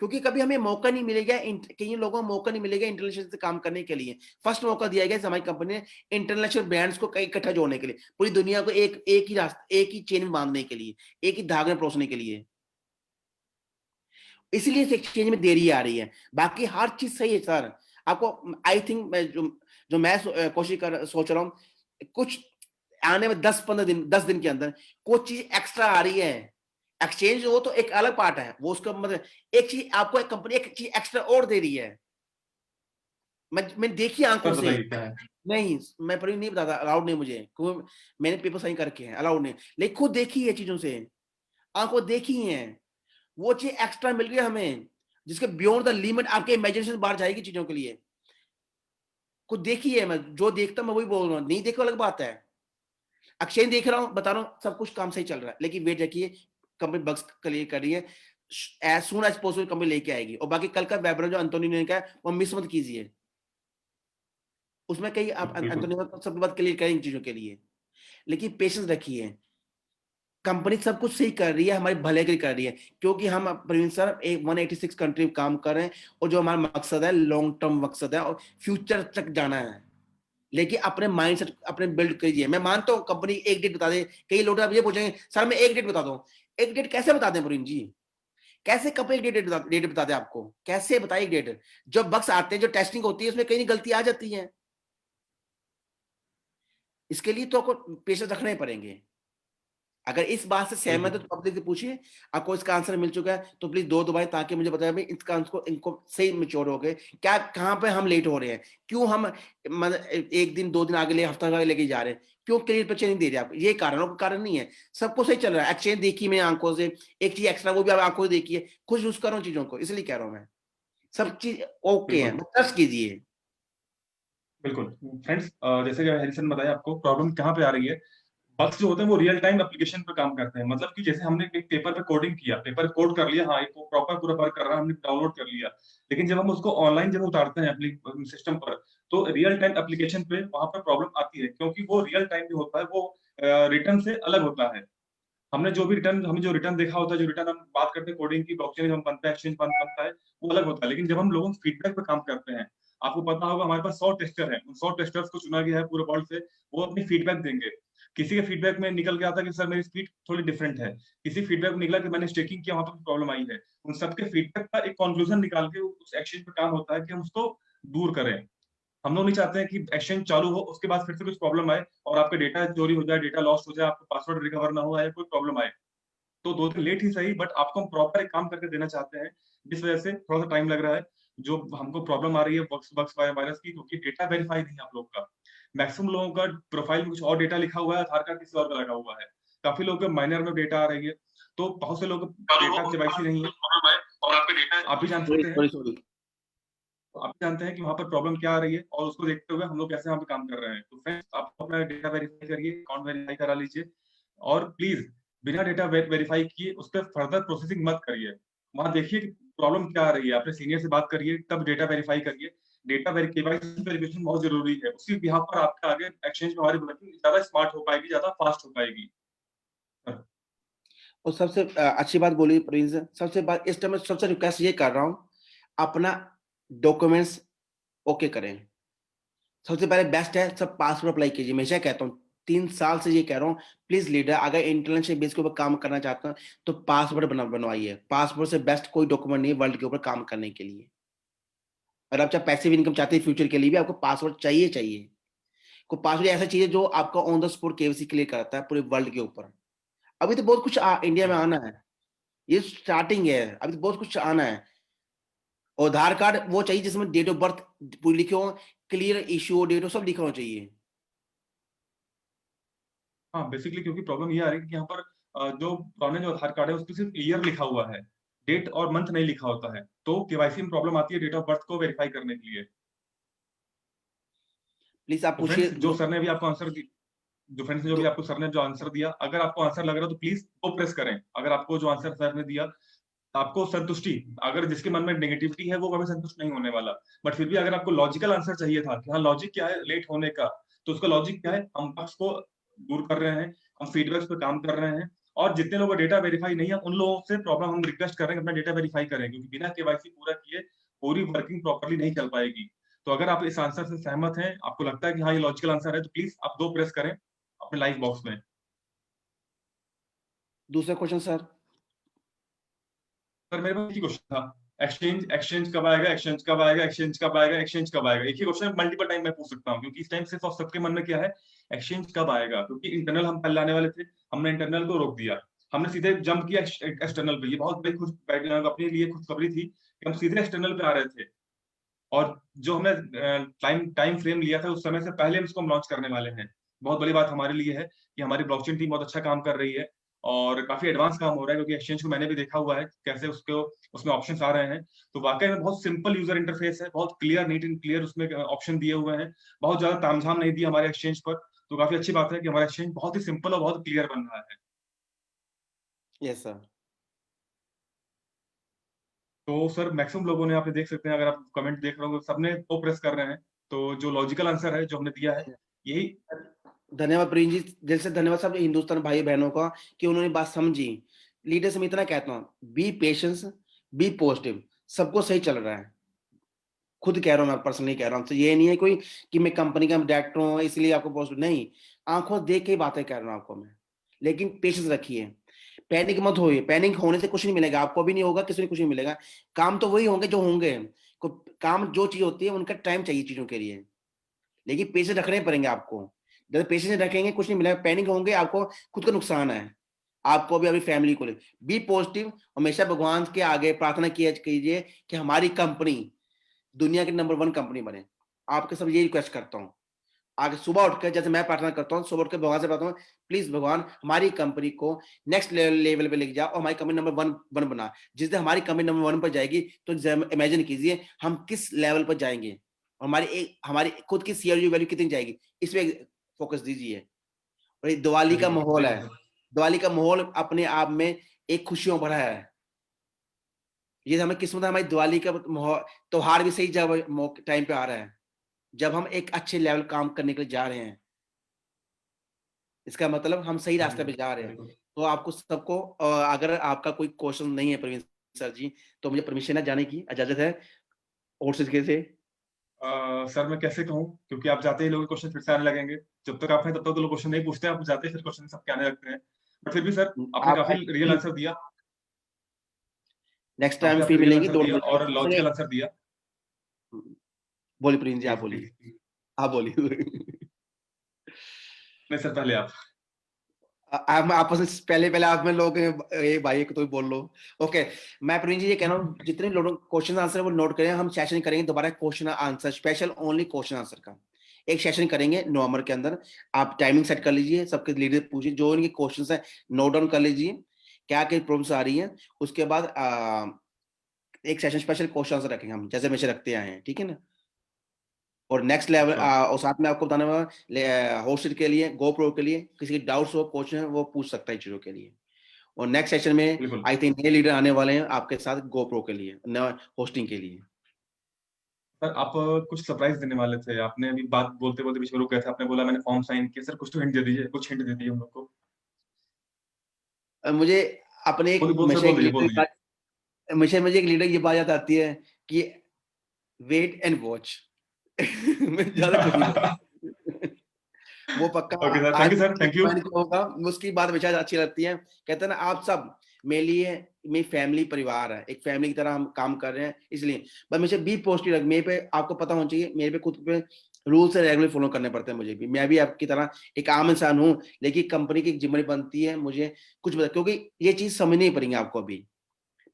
S2: क्योंकि कभी हमें मौका नहीं मिलेगा, कई लोगों को मौका नहीं मिलेगा इंटरनेशनल से काम करने के लिए। फर्स्ट मौका दिया गया हमारी कंपनी ने इंटरनेशनल ब्रांड्स को कई इकट्ठा जोड़ने के लिए, पूरी दुनिया को एक ही रास्ता, एक ही चेन में बांधने के लिए, एक ही धागे में परोसने के लिए। इसलिए इस एक्सचेंज में देरी आ रही है, बाकी हर चीज सही है सर। आपको आई थिंक जो मैं सोच रहा हूँ, कुछ आने में 10 दिन के अंदर कुछ चीज एक्स्ट्रा आ रही है। एक्सचेंज वो तो एक अलग पार्ट है, वो उसका मतलब एक चीज आपको एक कंपनी एक चीज एक्स्ट्रा और दे रही है। मैं देखी आंखों
S1: सर
S2: से,
S1: बताइए क्या है?
S2: नहीं मैं पर नहीं बताता, अलाउड नहीं मुझे, क्योंकि मैंने पेपर साइन करके हैं, अलाउड नहीं, लेकिन खुद देखी है चीजों से, आंखों देखी है, वो चीज एक्स्ट्रा मिल रही है हमें, जिसके बियॉन्ड द लिमिट आपके इमेजिनेशन बाहर जाएगी चीजों के लिए। खुद देखी है, मैं जो देखता मैं वही बोल रहा हूँ, नहीं देखो अलग बात है। अक्षय देख रहा हूँ, बता रहा हूँ सब कुछ काम सही चल रहा है, लेकिन वेट रखिए, कंपनी बग्स क्लियर कर रही है, as soon as possible company लेके आएगी। और बाकी कल का वेबिनार जो अंतोनी ने कहा वो मिस मत कीजिए, उसमें कई आप
S1: बिल्कुल
S2: अंतोनी सब बात क्लियर करेंगे चीजों के लिए, लेकिन पेशेंस रखिए। कंपनी सब कुछ सही कर रही है, हमारे भले के लिए कर रही है, क्योंकि हम प्रवीण सर 186 कंट्री में काम कर रहे हैं, और जो हमारा मकसद है लॉन्ग टर्म मकसद है और फ्यूचर तक जाना है। लेकिन अपने माइंडसेट अपने बिल्ड कीजिए। मैं मानता हूँ कंपनी एक डेट बता दे, कई लोग अब ये पूछेंगे सर मैं एक डेट बता दूं, एक डेट कैसे बता दें प्रवीण जी, कैसे कंपनी डेट बता दे आपको, कैसे बताइए डेट। जो बग्स आते हैं, जो टेस्टिंग होती है उसमें कहीं गलती आ जाती है, इसके लिए तो आपको पेशेंस रखने पड़ेंगे। अगर इस बात से सहमत है
S1: बिल्कुल
S2: तो पब्लिक से पूछिए, आपको इसका आंसर मिल चुका है तो प्लीज दो दोबारा, ताकि मुझे बताया भाई इसका आंसर इनको सही मिच्योर हो गए, क्या कहाँ पे हम लेट हो रहे हैं, क्यों हम मतलब एक दिन 2 दिन आगे ले, हफ्ता आगे लेके जा रहे हैं, क्यों क्लियर पिक्चर नहीं दे रहे आप। ये कारणों का कारण नहीं है, सबको सही चल रहा है। एक्सचेंज देखी मैंने आंखों से, एक चीज एक्स्ट्रा वो भी आप आंखों से देखिए, खुश यूज कर रहा हूँ चीजों को, इसलिए कह रहा हूँ मैं, सब चीज ओके है,
S1: बिल्कुल
S2: ट्रस्ट कीजिए।
S1: बिल्कुल फ्रेंड्स, जैसे कि हरीशन ने बताया आपको प्रॉब्लम कहाँ पे आ रही है। बग्स जो होते हैं वो रियल टाइम एप्लीकेशन पे काम करते हैं, मतलब कि जैसे हमने एक पेपर पे कोडिंग किया, पेपर कोड कर लिया, हाँ एक प्रॉपर पूरा वर्क कर रहा है, हमने डाउनलोड कर लिया, लेकिन जब हम उसको ऑनलाइन जब उतारते हैं सिस्टम पर, तो रियल टाइम एप्लीकेशन पे वहां पर प्रॉब्लम आती है, क्योंकि वो रियल टाइम जो होता है वो रिटर्न से अलग होता है। हमने जो भी रिटर्न हमें जो रिटर्न देखा होता है, जो रिटर्न हम बात करते हैं कोडिंग की, ब्लॉकचेन हम बनता है, एक्सचेंज बनता है, वो अलग होता है। लेकिन जब हम लोगों फीडबैक पे काम करते हैं, आपको पता होगा हमारे पास 100 टेस्टर हैं, उन 100 टेस्टर्स को चुना गया है पूरे वर्ल्ड से, वो अपनी फीडबैक देंगे। किसी के फीडबैक में निकल गया था कि सर मेरी स्पीड थोड़ी डिफरेंट है, किसी फीडबैक में निकला कि मैंने स्टेकिंग किया वहां पर प्रॉब्लम आई है। उन सबके फीडबैक का एक कंक्लूजन निकाल के उस एक्सचेंज पे काम होता है कि हम उसको दूर करें। हम लोग नहीं चाहते हैं कि एक्सचेंज चालू हो उसके बाद फिर से कुछ प्रॉब्लम आए और आपका डेटा चोरी हो जाए, डेटा लॉस्ट हो जाए, आपका पासवर्ड रिकवर ना हो, या कोई प्रॉब्लम आए। तो 2 दिन लेट ही सही, बट आपको हम प्रॉपर एक काम करके देना चाहते हैं, जिस वजह से थोड़ा-सा टाइम लग रहा है। जो हमको प्रॉब्लम आ रही है बग्स बग्स वायरस की, क्योंकि डेटा वेरीफाई नहीं है आप लोग का। मैक्सिमम लोगों का प्रोफाइल में कुछ और डेटा लिखा हुआ है, आधार कार्ड किसी और का लगा हुआ है। काफ़ी लोगों के माइनर में डेटा आ रही है, तो बहुत से लोग डेटा केवाईसी नहीं है।
S2: प्रॉब्लम है और आपके डेटा,
S1: आप भी जानते हैं,
S2: सॉरी
S1: तो आप भी जानते हैं कि वहाँ पर प्रॉब्लम क्या आ रही है, और उसको देखते हुए हम लोग कैसे वहाँ पे काम कर रहे हैं। तो फ्रेंड्स, आप अपना डेटा वेरीफाई करिए, अकाउंट वेरीफाई करा लीजिए, और प्लीज़ बिना डेटा वेरीफाई किए उस पे फर्दर प्रोसेसिंग मत करिए। वहाँ देखिए कि प्रॉब्लम क्या आ रही है, अपने सीनियर से बात करिए, तब डेटा वेरीफाई करिए। डेटा केवाईसी वेरिफिकेशन बहुत ज़रूरी है। उसी बिहाफ़ पर आपका आगे एक्सचेंज में हमारी वर्किंग ज़्यादा स्मार्ट हो पाएगी, ज़्यादा फास्ट हो पाएगी।
S2: और सबसे अच्छी बात बोली प्रवीण सर, सबसे बात इस टाइम में सबसे रिक्वेस्ट ये कर रहा हूँ, अपना डॉक्यूमेंट्स ओके करें। सबसे पहले बेस्ट है सब पासपोर्ट अप्लाई कीजिए, हमेशा कहता हूँ 3 साल से ये कह रहा हूँ, प्लीज लीडर अगर इंटरनेशनल बेस के ऊपर काम करना चाहते हैं तो पासपोर्ट बनवाइए। पासपोर्ट से बेस्ट कोई डॉक्यूमेंट नहीं है वर्ल्ड के ऊपर काम करने के लिए। अगर आप चाहे पैसिव इनकम चाहते हैं फ्यूचर के लिए भी, आपको पासवर्ड चाहिए चाहिए। को पासवर्ड ऐसा चीज है जो आपका on the spot KYC clear कराता है पूरे वर्ल्ड के ऊपर। अभी तो बहुत कुछ इंडिया में आना है, ये स्टार्टिंग है, अभी तो बहुत कुछ आना है। और आधार कार्ड वो चाहिए जिसमें डेट ऑफ बर्थ पूरी लिखे हो, क्लियर इश्यू डेट सब लिखा होना चाहिए।
S1: हाँ बेसिकली क्योंकि प्रॉब्लम ये आ रही है कि यहाँ पर जो पुराने जो आधार कार्ड है उसमें सिर्फ ईयर लिखा हुआ है, डेट और मंथ नहीं लिखा होता है, तो केवाईसी में प्रॉब्लम आती है डेट ऑफ बर्थ को वेरीफाई करने के लिए।
S2: प्लीज आप
S1: तो
S2: पूछिए
S1: फ्रेंड्स जो सर ने अभी आपको आंसर जो फ्रेंड्स ने जो भी आपको सर ने जो आंसर दिया, अगर आपको आंसर लग रहा है तो प्लीज वो प्रेस करें। अगर आपको जो आंसर सर ने दिया आपको संतुष्टि, अगर जिसके मन में नेगेटिविटी है वो कभी संतुष्ट नहीं होने वाला, बट फिर भी अगर आपको लॉजिकल आंसर चाहिए था कि हाँ लॉजिक क्या है लेट होने का, तो उसका लॉजिक क्या है, हम बग्स को दूर कर रहे हैं, हम फीडबैक्स पे काम कर रहे हैं, और जितने लोगों का डेटा वेरीफाई नहीं है उन लोगों से प्रॉब्लम हम रिक्वेस्ट कर रहे हैं कि अपना डेटा वेरीफाई करें, क्योंकि बिना केवाईसी पूरा किए पूरी वर्किंग प्रॉपरली नहीं चल पाएगी। तो अगर आप इस आंसर से सहमत हैं, आपको लगता है कि हाँ ये लॉजिकल आंसर है, तो प्लीज आप दो प्रेस करें अपने लाइव बॉक्स में।
S2: दूसरा क्वेश्चन सर।
S1: सर मेरे पास एक ही क्वेश्चन था, एक्सचेंज एक्सचेंज कब आएगा, एक्सचेंज कब आएगा, एक्सचेंज कब आएगा, एक्सचेंज कब आएगा। एक ही क्वेश्चन मल्टीपल टाइम मैं पूछ सकता हूँ, क्योंकि इस टाइम सिर्फ और सबके मन में क्या है, एक्सचेंज कब आएगा। क्योंकि इंटरनल हम पहले लाने वाले थे, हमने इंटरनल को रोक दिया, हमने सीधे जंप किया एक्सटर्नल पे। ये बहुत बड़ी खुश अपने लिए खुशखबरी थी कि हम सीधे एक्सटर्नल पे आ रहे थे, और जो हमने टाइम टाइम फ्रेम लिया था उस समय से पहले हम इसको लॉन्च करने वाले हैं। बहुत बड़ी बात हमारे लिए है कि हमारी ब्लॉकचेन टीम बहुत अच्छा काम कर रही है, और काफी एडवांस काम हो रहा है, क्योंकि एक्सचेंज को मैंने भी देखा हुआ है कैसे उसको उसमें ऑप्शंस आ रहे हैं। तो वाकई में बहुत सिंपल यूजर इंटरफेस है, बहुत क्लियर, नीट एंड क्लियर उसमें ऑप्शन दिए हुए हैं, बहुत ज्यादा तामझाम नहीं दी हमारे एक्सचेंज पर। तो काफी अच्छी बात है कि हमारा एक्सचेंज बहुत ही सिंपल और बहुत क्लियर बन रहा है।
S2: Yes sir.
S1: तो सर मैक्सिमम लोगों ने, आपने देख सकते हैं, अगर आप कमेंट देख रहे हो सबने तो प्रेस कर रहे हैं, तो जो लॉजिकल आंसर है जो हमने दिया है यही।
S2: धन्यवाद प्रीन जी, दिल से धन्यवाद सब हिंदुस्तान भाई बहनों का कि उन्होंने बात समझी। लीडर्स में इतना कहता हूँ, बी पेशेंस, बी पॉजिटिव, सबको सही चल रहा है। खुद कह रहा हूँ, मैं पर्सनली कह रहा हूँ, तो ये नहीं है कोई कि मैं कंपनी का डायरेक्टर हूँ इसलिए आपको पॉजिटिव नहीं, आंखों देख के ही बातें कर रहा हूँ आपको मैं। लेकिन पेशेंस रखिए, पैनिक मत होइए, पैनिक होने से कुछ नहीं मिलेगा, आपको भी नहीं होगा, किसी को कुछ नहीं मिलेगा। काम तो वही होंगे जो होंगे, काम जो चीज होती है उनका टाइम चाहिए चीजों के लिए, लेकिन पेशेंस रखने पड़ेंगे आपको। जब पेशेंस रखेंगे कुछ नहीं मिलेगा, पैनिक होंगे आपको खुद का नुकसान है, आपको भी अपनी फैमिली को। बी पॉजिटिव, हमेशा भगवान के आगे प्रार्थना किया कीजिए कि हमारी कंपनी दुनिया की नंबर 1 कंपनी बने। आपके सब ये रिक्वेस्ट करता हूँ, आगे सुबह उठकर जैसे मैं प्रार्थना करता हूँ, सुबह उठकर भगवान से प्रार्थना हूँ, प्लीज भगवान हमारी कंपनी को नेक्स्ट लेवल पे लेके जाओ और हमारी कंपनी नंबर 1 बना। जिस दिन हमारी कंपनी नंबर 1 पर जाएगी तो इमेजिन कीजिए हम किस लेवल पर जाएंगे, और हमारी खुद की सीआरयू वैल्यू कितनी जाएगी, इस पे फोकस दीजिए। और ये दिवाली का
S1: वेरी गुड,
S2: माहौल
S1: थैंक
S2: है,
S1: यू सर।
S2: दिवाली का माहौल अपने आप में एक खुशियों भरा है। ये हमें किस्मत है, हमारी दिवाली का त्योहार भी सही जब टाइम पे आ रहा है, जब हम एक अच्छे लेवल काम करने के लिए जा रहे हैं। इसका मतलब हम सही
S1: वेरी
S2: रास्ते पे
S1: गुड,
S2: जा रहे हैं।
S1: Very good.
S2: तो आपको सबको अगर आपका कोई क्वेश्चन नहीं है प्रवीण सर जी, तो मुझे परमिशन है जाने की, इजाजत है और तरीके से।
S1: सर मैं कैसे कहूँ, क्योंकि आप जाते ही लोग क्वेश्चन फिर से आने लगेंगे। जब तक आप हैं तब तक तो लोग क्वेश्चन नहीं पूछते, आप जाते ही फिर क्वेश्चन सबके आने लगते हैं। बट फिर भी सर आपने
S2: आप
S1: काफी रियल आंसर दिया,
S2: नेक्स्ट
S1: काफी
S2: टाइम
S1: आपने
S2: फिर
S1: रियल
S2: मिलेंगी,
S1: आंसर
S2: डोंट
S1: दिया और
S2: वरी।
S1: लॉजिकल आंसर दिया।
S2: बोलिए प्रवीण जी, आप
S1: प्लीज
S2: बोलिए,
S1: प्लीज।
S2: आप बोलिए।
S1: नहीं सर, पहले आप।
S2: आप आपस में पहले पहले आप में लोग ये भाई एक तो ही बोल लो। ओके, मैं प्रवीण जी ये कह रहा हूँ, जितने लोग क्वेश्चन आंसर वो नोट करें, हम सेशन करेंगे दोबारा question answer special, only question answer का एक सेशन करेंगे नवंबर के अंदर। आप टाइमिंग सेट कर लीजिए, सबके लीडर पूछिए, जो इनके क्वेश्चन है नोट डाउन कर लीजिए क्या क्या प्रॉब्लम्स आ रही है। उसके बाद एक सेशन स्पेशल क्वेश्चन आंसर रखेंगे हम, जैसे हमेशा रखते आए हैं, ठीक है ना। और नेक्स्ट लेवल
S1: श्योर।
S2: और साथ में आपको बताना होगा होस्टेड के लिए, गोप्रो के लिए किसी की डाउट्स हो, क्वेश्चन है वो पूछ सकता है चीजों के लिए। और नेक्स्ट सेशन में
S1: बिल्कुल।
S2: आई थिंक नए लीडर आने वाले हैं आपके साथ गोप्रो के लिए, होस्टिंग के लिए।
S1: सर आप कुछ सरप्राइज देने वाले थे, आपने अभी बात बोलते बोलते बीच में रुक गए थे, आपने बोला मैंने फॉर्म साइन किया। सर कुछ तो हिंट दे दीजिए, कुछ हिंट दे दीजिए हम लोग को।
S2: मुझे अपने एक
S1: बोल बोल सर,
S2: हमेशा
S1: बोल
S2: एक
S1: दीजिए, बोल दीजिए।
S2: लीडर, हमेशा मुझे एक लीडर ये बात याद आती है कि वेट एंड वॉच। मैं ज्यादा कुछ नहीं बोलता। वो पक्का
S1: ओके सर, थैंक
S2: आज
S1: you sir, thank you.
S2: Join होगा, उसकी बात हमेशा अच्छी लगती है। कहते हैं ना आप सब मेरे लिए मेरी फैमिली परिवार है, एक फैमिली की तरह हम काम कर रहे हैं, इसलिए बस मुझे बी पॉजिटिव रख, मेरे पे आपको पता होना चाहिए, मेरे पे खुद पे रूल्स है रेगुलर फॉलो करने पड़ते हैं मुझे भी। मैं भी आपकी तरह एक आम इंसान हूँ, लेकिन कंपनी की जिम्मेदारी बनती है मुझे कुछ बता, क्योंकि ये चीज समझनी पड़ेगी आपको अभी।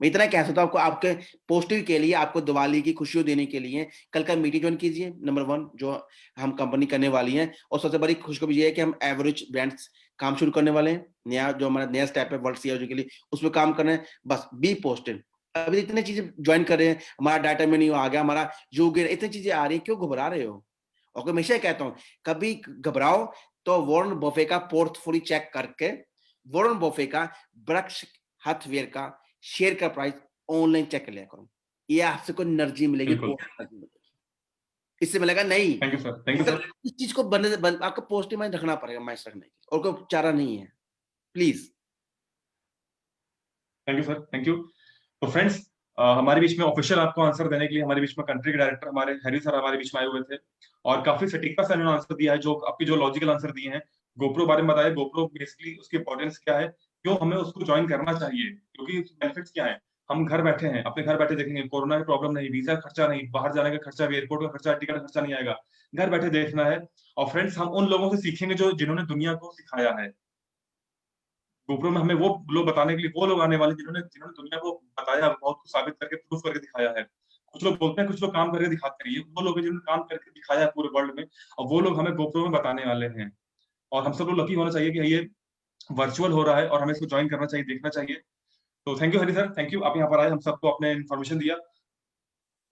S2: मैं इतना कह सकता हूँ आपको, आपके पॉजिटिव के लिए, आपको दिवाली की खुशियों देने के लिए कल का मीटिंग ज्वाइन कीजिए, नंबर 1 जो हम कंपनी करने वाली है। और सबसे बड़ी खुशखबरी ये है कि हम एवरेज ब्रांड्स काम शुरू करने वाले हैं, नया जो हमारा नया स्टेप है वर्ल्ड सीआईओ के लिए, उसमें काम कर रहे हैं। बस बी पॉजिटिव। अभी इतनी चीजें ज्वाइन कर रहे हैं, हमारा डाटा मेन्यू आ गया, हमारा योग, इतनी चीजें आ रही है, क्यों घबरा रहे हो? और हमेशा कहता हूँ, कभी घबराओ तो वॉरेन बफे का पोर्टफोलियो चेक करके, वॉरेन बफे का वृक्ष हाथवेयर का शेयर का प्राइस ऑनलाइन चेक कर लिया करो, ये आपसे कोई एनर्जी मिलेगी,
S1: बिल्कुल।
S2: इससे मिलेगा नहीं।
S1: Thank you sir, thank you sir.
S2: इस चीज को आपको पॉजिटिव माइंड रखना पड़ेगा, माइंड रखने की, और कोई चारा नहीं है, please.
S1: Thank you sir, thank you. तो फ्रेंड्स, हमारे बीच में ऑफिशियल आपको आंसर देने के लिए हमारे बीच में कंट्री के डायरेक्टर हमारे हैरी सर हमारे बीच में आए हुए थे, और काफी सटीकता से उन्होंने आंसर दिया है, जो आपकी जो लॉजिकल आंसर दिए हैं। गोप्रो बारे में बताया, गोप्रो बेसिकली उसकी इंपॉर्टेंस क्या है, क्यों हमें उसको ज्वाइन करना चाहिए, क्योंकि बेनिफिट्स क्या है। हम घर बैठे हैं, अपने घर बैठे देखेंगे, कोरोना की प्रॉब्लम नहीं, वीजा खर्चा नहीं, बाहर जाने का खर्चा, एयरपोर्ट का खर्चा, टिकट का खर्चा नहीं आएगा, घर बैठे देखना है। और फ्रेंड्स, हम उन लोगों से सीखेंगे जो जिन्होंने दुनिया को सिखाया है। गोप्रो में हमें वो लोग बताने के लिए वो लोग आने वाले जिन्होंने जिन्होंने दुनिया को बताया, बहुत कुछ साबित करके प्रूफ करके दिखाया है। कुछ लोग बोलते हैं, कुछ लोग काम करके दिखाते हैं, ये वो लोग हैं जिन्होंने काम करके दिखाया है पूरे वर्ल्ड में, और वो लोग हमें गोप्रो में बताने वाले हैं। और हम सब लोग लकी होना चाहिए कि ये वर्चुअल हो रहा है और हमें इसको ज्वाइन करना चाहिए, देखना चाहिए। तो thank you Hari sir, thank you, आप यहाँ पर आए, हम सबको अपने इन्फॉर्मेशन दिया।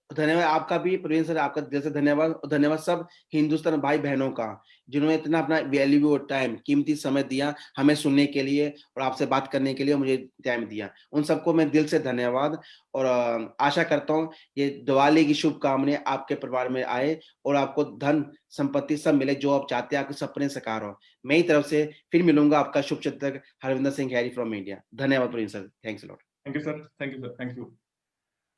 S2: धन्यवाद आपका भी प्रवीण सर, आपका दिल से धन्यवाद। और धन्यवाद सब हिंदुस्तान भाई बहनों का, जिन्होंने इतना अपना वैल्यूएबल टाइम, कीमती समय दिया हमें सुनने के लिए और आपसे बात करने के लिए, मुझे टाइम दिया, उन सबको मैं दिल से धन्यवाद। और आशा करता हूँ ये दिवाली की शुभकामनाएं आपके परिवार में आए और आपको धन संपत्ति सब मिले, जो आप चाहते हैं, आपके सपने साकार हो। मेरी तरफ से फिर मिलूंगा, आपका शुभ चिंतक Harvinder Singh Harry from India. धन्यवाद Praveen sir, thanks a lot.
S1: Thank you sir, thank you sir, thank you.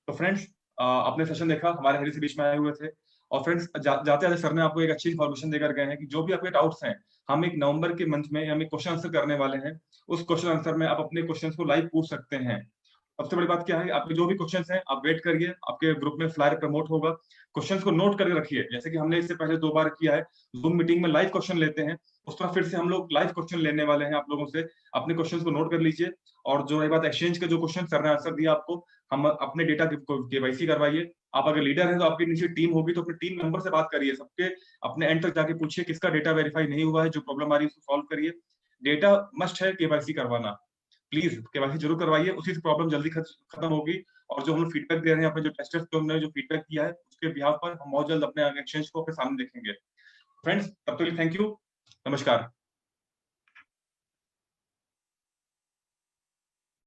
S1: तो फ्रेंड्स, आपने सेशन देखा, हमारे हरी से बीच में आए हुए थे। और फ्रेंड्स, जाते जाते सर ने आपको एक अच्छी इन्फॉर्मेशन देकर गए हैं कि जो भी आपके डाउट्स हैं, हम एक नवंबर के मंथ में हम एक क्वेश्चन आंसर करने वाले हैं। उस क्वेश्चन आंसर में आप अपने क्वेश्चंस को लाइव पूछ सकते हैं। सबसे बड़ी बात क्या है, आपके जो भी क्वेश्चंस हैं आप वेट करिए, आपके ग्रुप में फ्लायर प्रमोट होगा। क्वेश्चंस को नोट करके रखिए, जैसे कि हमने इससे पहले 2 बार किया है, जूम मीटिंग में लाइव क्वेश्चन लेते हैं, उस तरह फिर से हम लोग लाइव क्वेश्चन लेने वाले हैं आप लोगों से। अपने क्वेश्चंस को नोट कर लीजिए। और जो रही बात एक्सचेंज के जो क्वेश्चन सर ने आंसर दिया आपको, हम अपने डेटा केवाईसी करवाइए। आप अगर लीडर हैं तो आपके नीचे टीम होगी, तो अपने टीम मेंबर से बात करिए, सबके अपने एंड तक जाके पूछिए किसका डेटा वेरीफाई नहीं हुआ है, जो प्रॉब्लम आ रही है उसको सॉल्व करिए। डेटा मस्ट है केवाईसी करवाना, प्लीज केवाईसी जरूर करवाइए, उसी से प्रॉब्लम जल्दी खत्म होगी। और जो हम लोग फीडबैक दे रहे हैं, अपने जो टेस्टर्स को हमने जो फीडबैक दिया है, उसके बिहाफ पर हम बहुत जल्द अपने एक्सचेंज को अपने सामने देखेंगे। फ्रेंड्स, तब तक के लिए थैंक यू, नमस्कार।